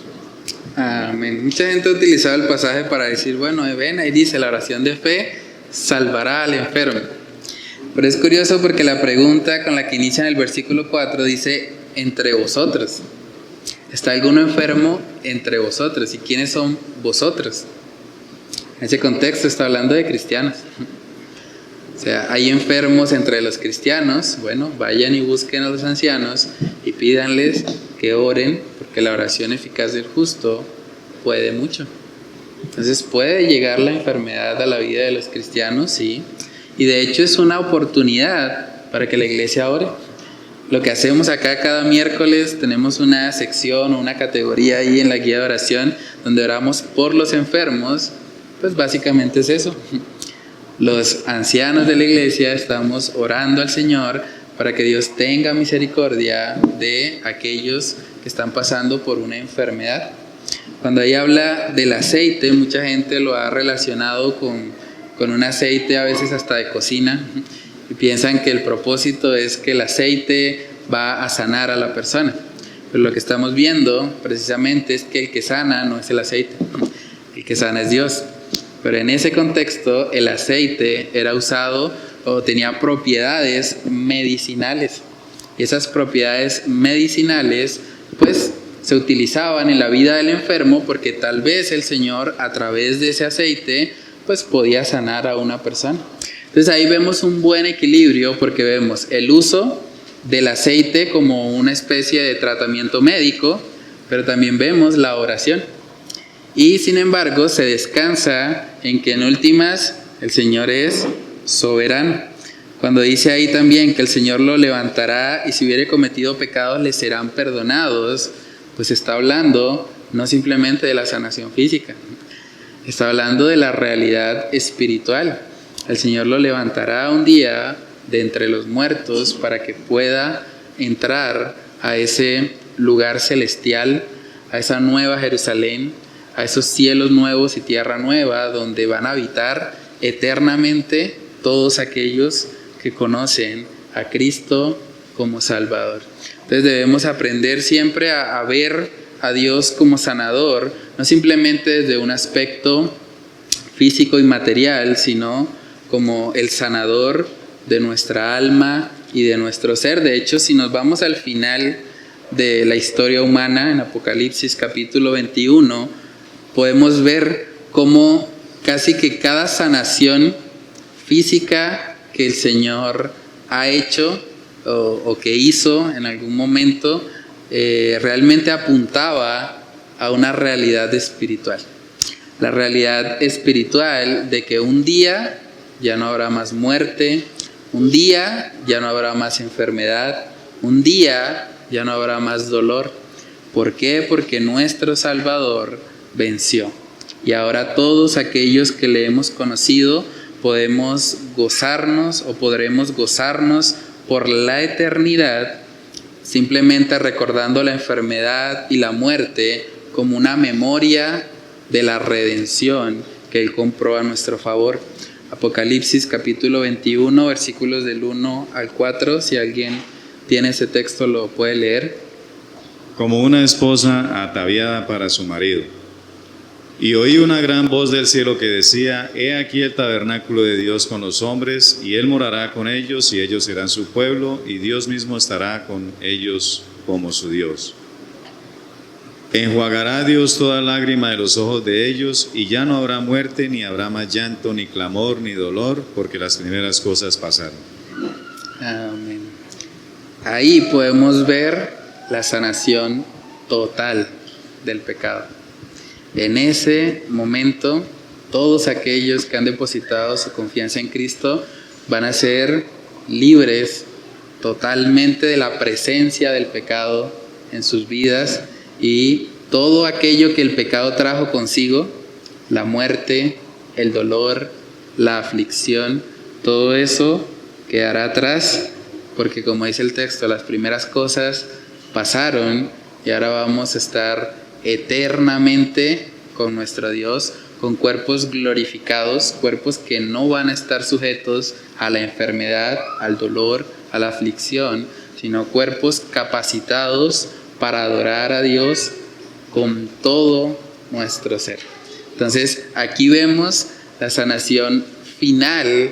Amén. Mucha gente ha utilizado el pasaje para decir, bueno, ven, ahí dice, la oración de fe salvará al enfermo. Pero es curioso porque la pregunta con la que inicia en el versículo 4 dice, entre vosotros. ¿Está alguno enfermo entre vosotros? ¿Y quiénes son vosotros? En ese contexto está hablando de cristianos. O sea, hay enfermos entre los cristianos. Bueno, vayan y busquen a los ancianos y pídanles que oren, porque la oración eficaz del justo puede mucho. Entonces puede llegar la enfermedad a la vida de los cristianos, sí. Y de hecho es una oportunidad para que la iglesia ore. lo que hacemos acá cada miércoles, tenemos una sección o una categoría ahí en la guía de oración donde oramos por los enfermos, pues básicamente es eso. Los ancianos de la iglesia estamos orando al Señor para que Dios tenga misericordia de aquellos que están pasando por una enfermedad. Cuando ahí habla del aceite, mucha gente lo ha relacionado con un aceite a veces hasta de cocina, y piensan que el propósito es que el aceite va a sanar a la persona. Pero lo que estamos viendo precisamente es que el que sana no es el aceite, el que sana es Dios. Pero en ese contexto el aceite era usado o tenía propiedades medicinales. Y esas propiedades medicinales pues se utilizaban en la vida del enfermo porque tal vez el Señor a través de ese aceite pues podía sanar a una persona. Entonces ahí vemos un buen equilibrio porque vemos el uso del aceite como una especie de tratamiento médico, pero también vemos la oración. Y sin embargo se descansa en que en últimas el Señor es soberano. Cuando dice ahí también que el Señor lo levantará y si hubiere cometido pecados le serán perdonados, pues está hablando no simplemente de la sanación física, está hablando de la realidad espiritual. El Señor lo levantará un día de entre los muertos para que pueda entrar a ese lugar celestial, a esa nueva Jerusalén, a esos cielos nuevos y tierra nueva donde van a habitar eternamente todos aquellos que conocen a Cristo como Salvador. Entonces debemos aprender siempre a ver a Dios como sanador, no simplemente desde un aspecto físico y material, sino como el sanador de nuestra alma y de nuestro ser. De hecho, si nos vamos al final de la historia humana, en Apocalipsis capítulo 21, podemos ver cómo casi que cada sanación física que el Señor ha hecho o que hizo en algún momento, realmente apuntaba a una realidad espiritual. La realidad espiritual de que un día ya no habrá más muerte, un día ya no habrá más enfermedad, un día ya no habrá más dolor. ¿Por qué? Porque nuestro Salvador venció. Y ahora todos aquellos que le hemos conocido podemos gozarnos o podremos gozarnos por la eternidad simplemente recordando la enfermedad y la muerte como una memoria de la redención que Él compró a nuestro favor. Apocalipsis capítulo 21, versículos del 1 al 4, si alguien tiene ese texto lo puede leer. Como una esposa ataviada para su marido. Y oí una gran voz del cielo que decía: He aquí el tabernáculo de Dios con los hombres, y Él morará con ellos, y ellos serán su pueblo, y Dios mismo estará con ellos como su Dios. Enjuagará Dios toda lágrima de los ojos de ellos, y ya no habrá muerte, ni habrá más llanto, ni clamor, ni dolor, porque las primeras cosas pasaron. Amén. Ahí podemos ver la sanación total del pecado. En ese momento, todos aquellos que han depositado su confianza en Cristo van a ser libres totalmente de la presencia del pecado en sus vidas, y todo aquello que el pecado trajo consigo, la muerte, el dolor, la aflicción, todo eso quedará atrás, porque como dice el texto, las primeras cosas pasaron y ahora vamos a estar eternamente con nuestro Dios, con cuerpos glorificados, cuerpos que no van a estar sujetos a la enfermedad, al dolor, a la aflicción, sino cuerpos capacitados para adorar a Dios con todo nuestro ser. Entonces aquí vemos la sanación final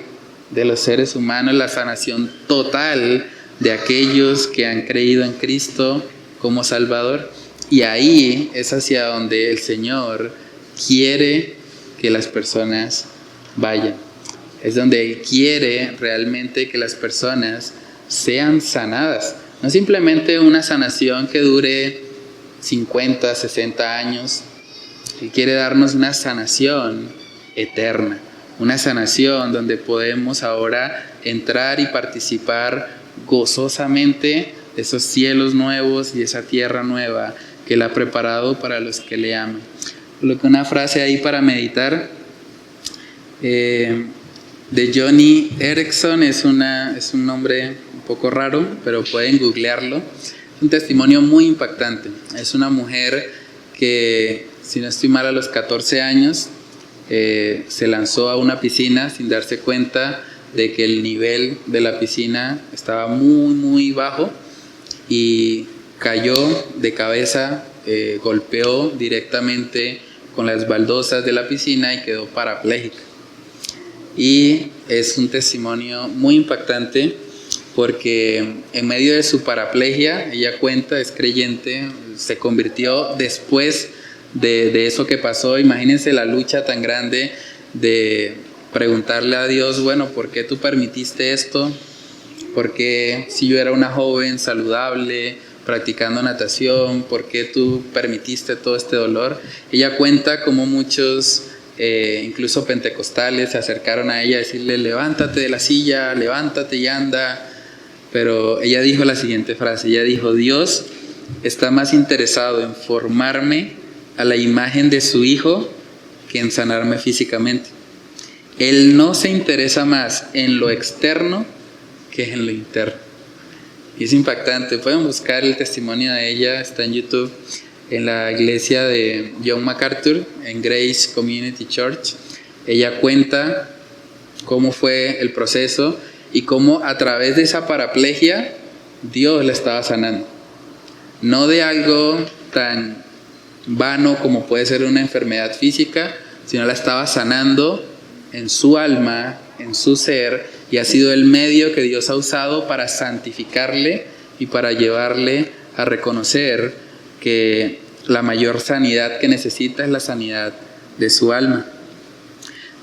de los seres humanos, la sanación total de aquellos que han creído en Cristo como Salvador. Y ahí es hacia donde el Señor quiere que las personas vayan. Es donde Él quiere realmente que las personas sean sanadas. No simplemente una sanación que dure 50, 60 años. Él quiere darnos una sanación eterna. Una sanación donde podemos ahora entrar y participar gozosamente esos cielos nuevos y esa tierra nueva que Él ha preparado para los que le aman. Coloqué una frase ahí para meditar de Johnny Erickson, es un nombre un poco raro, pero pueden googlearlo. Es un testimonio muy impactante. Es una mujer que, si no estoy mal, a los 14 años se lanzó a una piscina sin darse cuenta de que el nivel de la piscina estaba muy, muy bajo y cayó de cabeza, golpeó directamente con las baldosas de la piscina y quedó parapléjica. Y es un testimonio muy impactante porque en medio de su paraplegia, ella cuenta, es creyente, se convirtió después de eso que pasó. Imagínense la lucha tan grande de preguntarle a Dios, bueno, ¿por qué tú permitiste esto? ¿Por qué, si yo era una joven saludable, practicando natación, por qué tú permitiste todo este dolor? Ella cuenta cómo muchos, incluso pentecostales, se acercaron a ella a decirle, levántate de la silla, levántate y anda. Pero ella dijo la siguiente frase, ella dijo, Dios está más interesado en formarme a la imagen de su Hijo que en sanarme físicamente. Él no se interesa más en lo externo que en lo interno. Y es impactante. Pueden buscar el testimonio de ella, está en YouTube, en la iglesia de John MacArthur, en Grace Community Church. Ella cuenta cómo fue el proceso y cómo a través de esa paraplegia Dios la estaba sanando. No de algo tan vano como puede ser una enfermedad física, sino la estaba sanando en su alma, en su ser, y ha sido el medio que Dios ha usado para santificarle y para llevarle a reconocer que la mayor sanidad que necesita es la sanidad de su alma.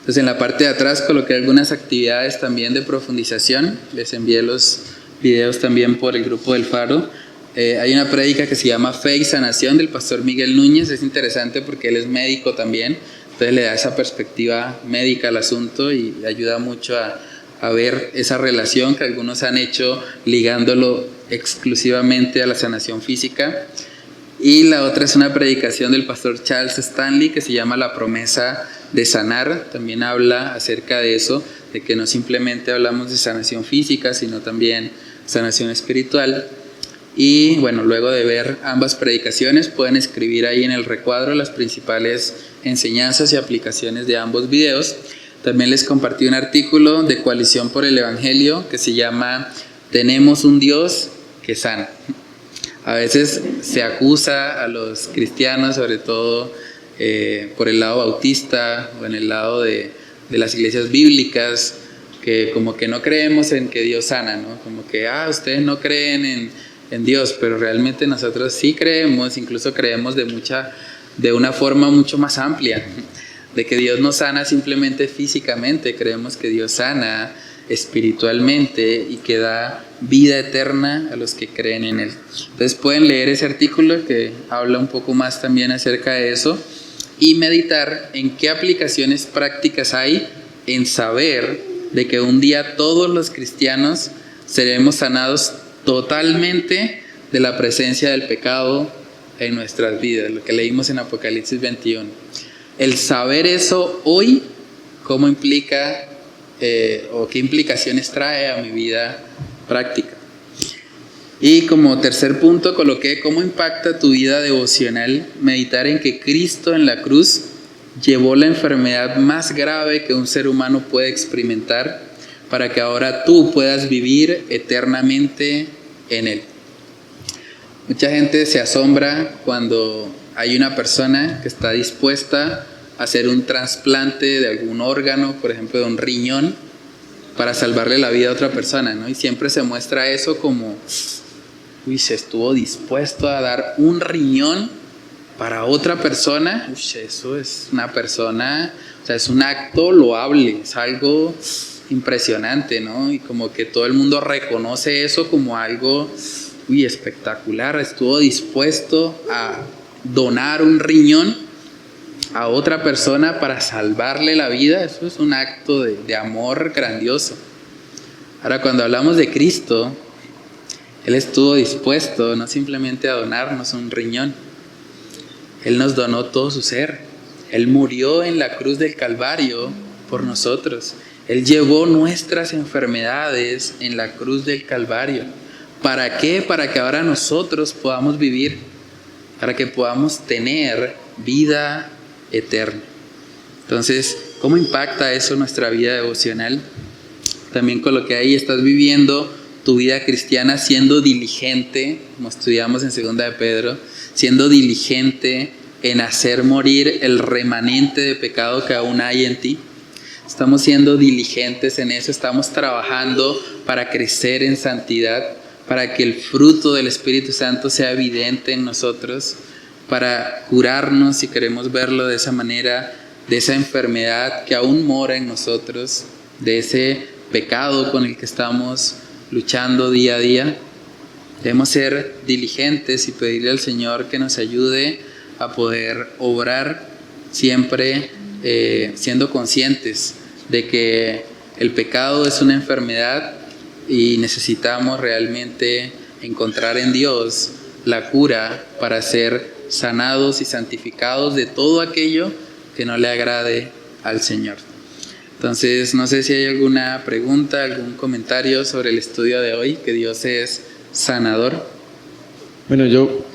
Entonces, en la parte de atrás coloqué algunas actividades también de profundización. Les envié los videos también por el grupo del Faro. Hay una prédica que se llama Fe y Sanación del pastor Miguel Núñez. Es interesante porque él es médico también. Entonces le da esa perspectiva médica al asunto y ayuda mucho a ver esa relación que algunos han hecho ligándolo exclusivamente a la sanación física. Y la otra es una predicación del pastor Charles Stanley que se llama La promesa de sanar. También habla acerca de eso, de que no simplemente hablamos de sanación física, sino también sanación espiritual. Y bueno, luego de ver ambas predicaciones pueden escribir ahí en el recuadro las principales enseñanzas y aplicaciones de ambos videos. También les compartí un artículo de Coalición por el Evangelio que se llama Tenemos un Dios que sana. A veces se acusa a los cristianos, sobre todo por el lado bautista o en el lado de las iglesias bíblicas, que como que no creemos en que Dios sana, ¿no? Como que, ustedes no creen en Dios, pero realmente nosotros sí creemos, incluso creemos de una forma mucho más amplia, de que Dios no sana simplemente físicamente, creemos que Dios sana espiritualmente y que da vida eterna a los que creen en Él. Entonces pueden leer ese artículo que habla un poco más también acerca de eso y meditar en qué aplicaciones prácticas hay en saber de que un día todos los cristianos seremos sanados totalmente de la presencia del pecado en nuestras vidas, lo que leímos en Apocalipsis 21. El saber eso hoy, ¿cómo implica o qué implicaciones trae a mi vida práctica? Y como tercer punto coloqué cómo impacta tu vida devocional meditar en que Cristo en la cruz llevó la enfermedad más grave que un ser humano puede experimentar para que ahora tú puedas vivir eternamente en Él. Mucha gente se asombra cuando hay una persona que está dispuesta a hacer un trasplante de algún órgano, por ejemplo de un riñón, para salvarle la vida a otra persona, ¿no? Y siempre se muestra eso como, se estuvo dispuesto a dar un riñón para otra persona. Eso es una persona, o sea, es un acto loable, es algo impresionante, ¿no? Y como que todo el mundo reconoce eso como algo espectacular. Estuvo dispuesto a donar un riñón a otra persona para salvarle la vida. Eso es un acto de amor grandioso. Ahora, cuando hablamos de Cristo, Él estuvo dispuesto no simplemente a donarnos un riñón, Él nos donó todo su ser. Él murió en la cruz del Calvario por nosotros. Él llevó nuestras enfermedades en la cruz del Calvario. ¿Para qué? Para que ahora nosotros podamos vivir, para que podamos tener vida eterna. Entonces, ¿cómo impacta eso nuestra vida devocional? También con lo que ahí estás viviendo tu vida cristiana, siendo diligente, como estudiamos en 2 de Pedro, siendo diligente en hacer morir el remanente de pecado que aún hay en ti. Estamos siendo diligentes en eso, estamos trabajando para crecer en santidad, para que el fruto del Espíritu Santo sea evidente en nosotros, para curarnos, si queremos verlo de esa manera, de esa enfermedad que aún mora en nosotros, de ese pecado con el que estamos luchando día a día. Debemos ser diligentes y pedirle al Señor que nos ayude a poder obrar siempre siendo conscientes de que el pecado es una enfermedad y necesitamos realmente encontrar en Dios la cura para ser sanados y santificados de todo aquello que no le agrade al Señor. Entonces, no sé si hay alguna pregunta, algún comentario sobre el estudio de hoy, que Dios es sanador. Bueno, yo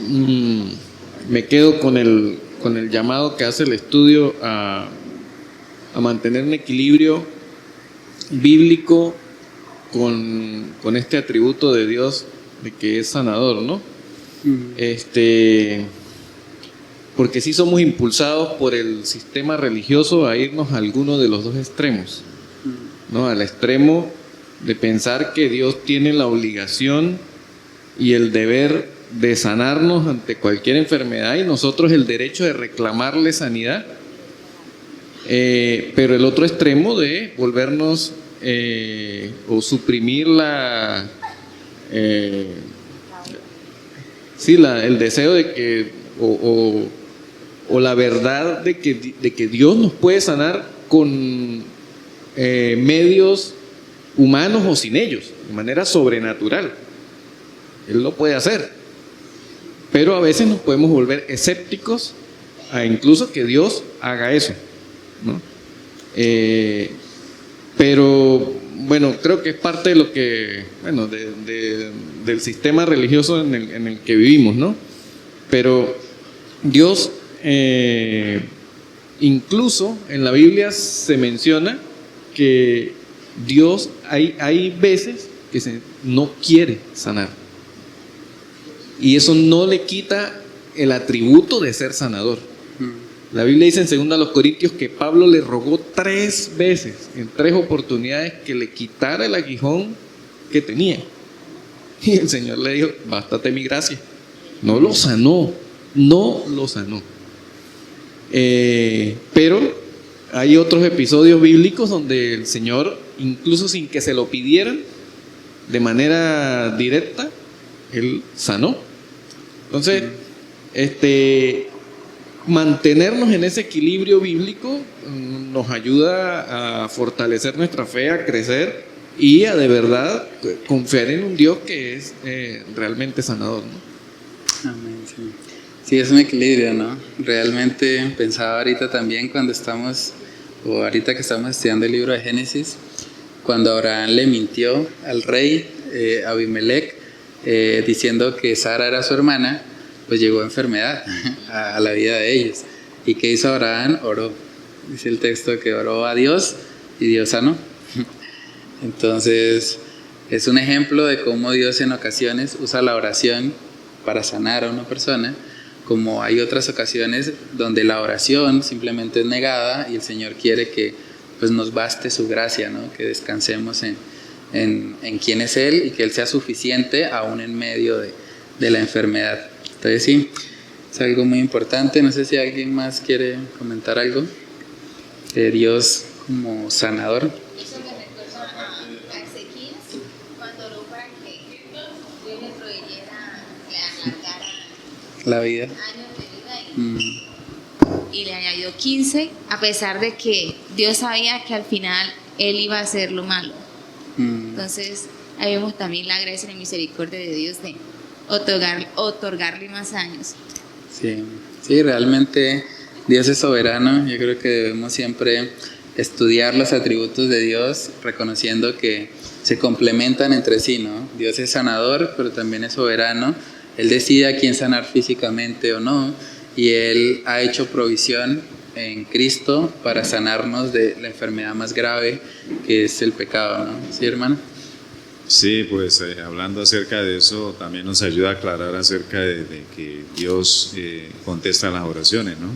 me quedo con el llamado que hace el estudio a mantener un equilibrio bíblico con este atributo de Dios de que es sanador, ¿no? Porque sí somos impulsados por el sistema religioso a irnos a alguno de los dos extremos, ¿no? Al extremo de pensar que Dios tiene la obligación y el deber de sanarnos ante cualquier enfermedad y nosotros el derecho de reclamarle sanidad, pero el otro extremo de volvernos o suprimir el deseo de que o la verdad de que Dios nos puede sanar con medios humanos o sin ellos, de manera sobrenatural. Él lo puede hacer, pero a veces nos podemos volver escépticos a incluso que Dios haga eso, ¿no? Pero bueno, creo que es parte de lo que, bueno, del sistema religioso en el que vivimos, ¿no? Pero Dios, incluso en la Biblia se menciona que Dios hay veces que no quiere sanar. Y eso no le quita el atributo de ser sanador. La Biblia dice en 2 Corintios que Pablo le rogó 3 veces, en 3 oportunidades, que le quitara el aguijón que tenía. Y el Señor le dijo: bástate mi gracia. No lo sanó. Pero hay otros episodios bíblicos donde el Señor, incluso sin que se lo pidieran de manera directa, Él sanó. Entonces, mantenernos en ese equilibrio bíblico nos ayuda a fortalecer nuestra fe, a crecer y a de verdad confiar en un Dios que es realmente sanador, ¿no? Amén, sí. Sí, es un equilibrio, ¿no? Realmente pensaba ahorita también ahorita que estamos estudiando el libro de Génesis, cuando Abraham le mintió al rey Abimelech, diciendo que Sara era su hermana, pues llegó enfermedad a la vida de ellos. ¿Y qué hizo Abraham? Oró. Dice el texto que oró a Dios y Dios sanó. Entonces, es un ejemplo de cómo Dios en ocasiones usa la oración para sanar a una persona, como hay otras ocasiones donde la oración simplemente es negada y el Señor quiere que pues nos baste su gracia, ¿no? Que descansemos en quién es Él y que Él sea suficiente aún en medio de la enfermedad. Entonces sí, es algo muy importante. No sé si alguien más quiere comentar algo de Dios como sanador. Eso me recuerda a Ezequías, cuando oró para que Dios le proveyera, le alargara La vida. años de vida y le añadió 15, a pesar de que Dios sabía que al final él iba a hacer lo malo. Entonces, ahí vemos también la gracia y la misericordia de Dios de otorgarle más años. Sí, sí, realmente Dios es soberano. Yo creo que debemos siempre estudiar los atributos de Dios, reconociendo que se complementan entre sí, ¿no? Dios es sanador, pero también es soberano. Él decide a quién sanar físicamente o no, y Él ha hecho provisión en Cristo para sanarnos de la enfermedad más grave, que es el pecado, ¿no? ¿Sí, hermano? Sí, pues hablando acerca de eso, también nos ayuda a aclarar acerca de que Dios contesta las oraciones, ¿no?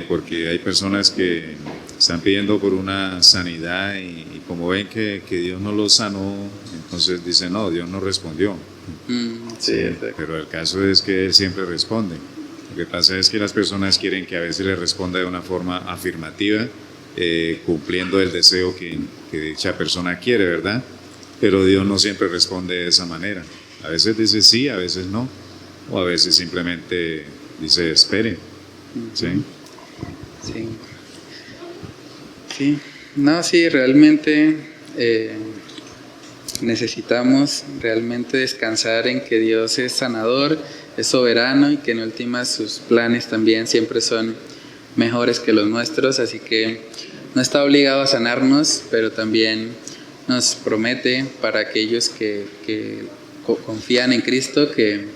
Porque hay personas que están pidiendo por una sanidad y como ven que Dios no los sanó, entonces dicen, no, Dios no respondió. Sí, pero el caso es que Él siempre responde. Lo que pasa es que las personas quieren que a veces le responda de una forma afirmativa, cumpliendo el deseo que dicha persona quiere, ¿verdad? Pero Dios no siempre responde de esa manera. A veces dice sí, a veces no. O a veces simplemente dice espere. ¿Sí? Sí. Sí. No, sí, realmente necesitamos realmente descansar en que Dios es sanador, es soberano y que en últimas sus planes también siempre son mejores que los nuestros. Así que no está obligado a sanarnos, pero también nos promete para aquellos que confían en Cristo que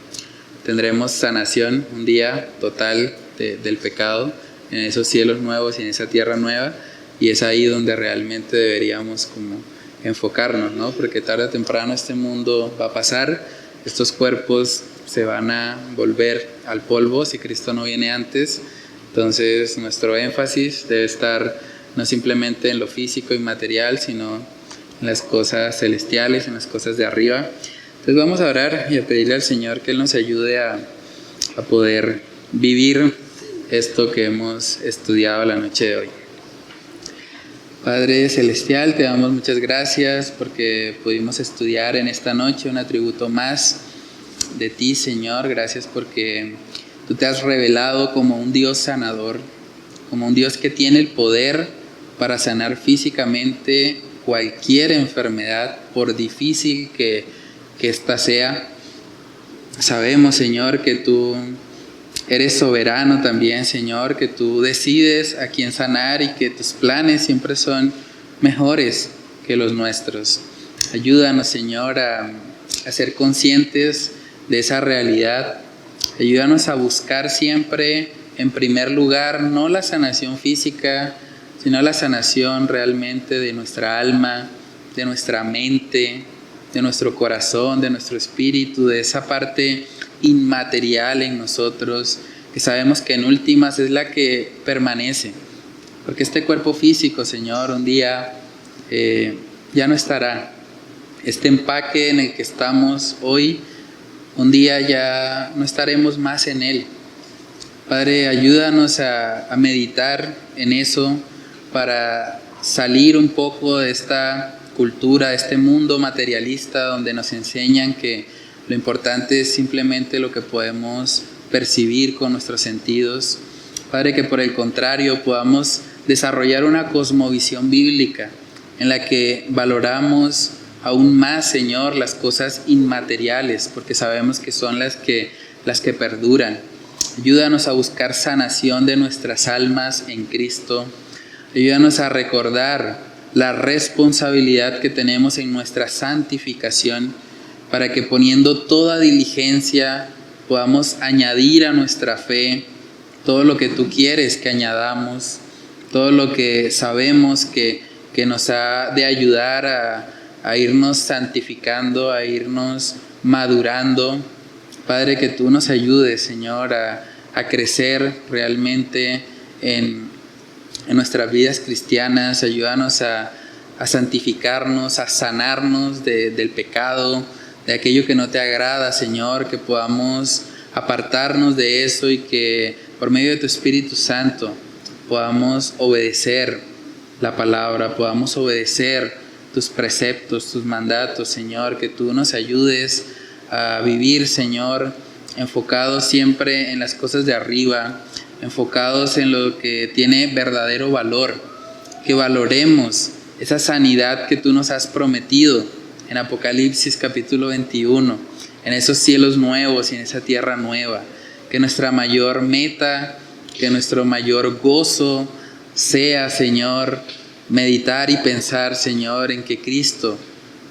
tendremos sanación un día total del pecado en esos cielos nuevos y en esa tierra nueva, y es ahí donde realmente deberíamos como enfocarnos, ¿no? Porque tarde o temprano este mundo va a pasar, estos cuerpos se van a volver al polvo si Cristo no viene antes. Entonces nuestro énfasis debe estar no simplemente en lo físico y material, sino en las cosas celestiales, en las cosas de arriba. Entonces vamos a orar y a pedirle al Señor que Él nos ayude a poder vivir esto que hemos estudiado la noche de hoy. Padre Celestial, te damos muchas gracias porque pudimos estudiar en esta noche un atributo más de ti, Señor. Gracias porque tú te has revelado como un Dios sanador, como un Dios que tiene el poder para sanar físicamente cualquier enfermedad, por difícil que ésta sea. Sabemos, Señor, que tú eres soberano también, Señor, que tú decides a quién sanar y que tus planes siempre son mejores que los nuestros. Ayúdanos, Señor, a ser conscientes de esa realidad. Ayúdanos a buscar siempre, en primer lugar, no la sanación física, sino la sanación realmente de nuestra alma, de nuestra mente, de nuestro corazón, de nuestro espíritu, de esa parte inmaterial en nosotros, que sabemos que en últimas es la que permanece. Porque este cuerpo físico, Señor, un día ya no estará. Este empaque en el que estamos hoy, un día ya no estaremos más en él. Padre, ayúdanos a meditar en eso, para salir un poco de esta cultura, de este mundo materialista donde nos enseñan que lo importante es simplemente lo que podemos percibir con nuestros sentidos. Padre, que por el contrario podamos desarrollar una cosmovisión bíblica en la que valoramos aún más, Señor, las cosas inmateriales, porque sabemos que son las que perduran. Ayúdanos a buscar sanación de nuestras almas en Cristo. Ayúdanos a recordar la responsabilidad que tenemos en nuestra santificación, para que poniendo toda diligencia podamos añadir a nuestra fe todo lo que tú quieres que añadamos, todo lo que sabemos que nos ha de ayudar a irnos santificando, a irnos madurando. Padre, que tú nos ayudes, Señor, a crecer realmente en nuestras vidas cristianas. Ayúdanos a santificarnos, a sanarnos del pecado, de aquello que no te agrada, Señor, que podamos apartarnos de eso y que por medio de tu Espíritu Santo podamos obedecer la palabra, podamos obedecer tus preceptos, tus mandatos, Señor, que tú nos ayudes a vivir, Señor, enfocados siempre en las cosas de arriba, enfocados en lo que tiene verdadero valor, que valoremos esa sanidad que tú nos has prometido en Apocalipsis capítulo 21, en esos cielos nuevos y en esa tierra nueva. Que nuestra mayor meta, que nuestro mayor gozo sea, Señor, meditar y pensar, Señor, en que Cristo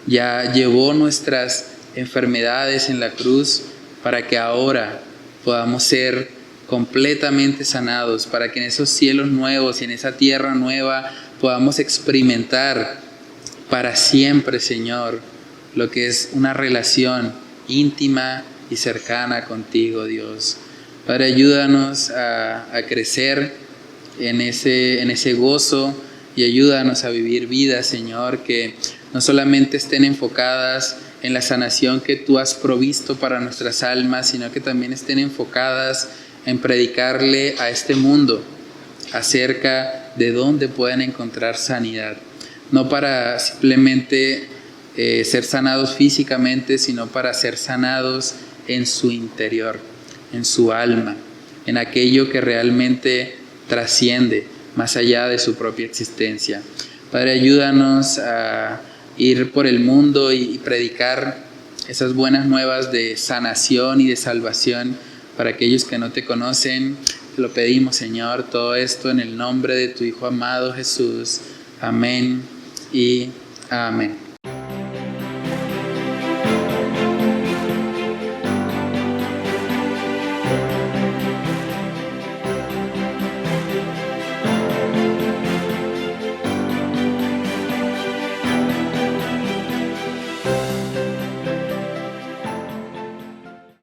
ya llevó nuestras enfermedades en la cruz para que ahora podamos ser completamente sanados, para que en esos cielos nuevos y en esa tierra nueva podamos experimentar para siempre, Señor, lo que es una relación íntima y cercana contigo, Dios. Padre, ayúdanos a crecer en ese gozo y ayúdanos a vivir vidas, Señor, que no solamente estén enfocadas en la sanación que tú has provisto para nuestras almas, sino que también estén enfocadas en predicarle a este mundo acerca de dónde pueden encontrar sanidad. No para simplemente ser sanados físicamente, sino para ser sanados en su interior, en su alma, en aquello que realmente trasciende más allá de su propia existencia. Padre, ayúdanos a ir por el mundo y predicar esas buenas nuevas de sanación y de salvación para aquellos que no te conocen. Te lo pedimos, Señor, todo esto en el nombre de tu Hijo amado Jesús. Amén y amén.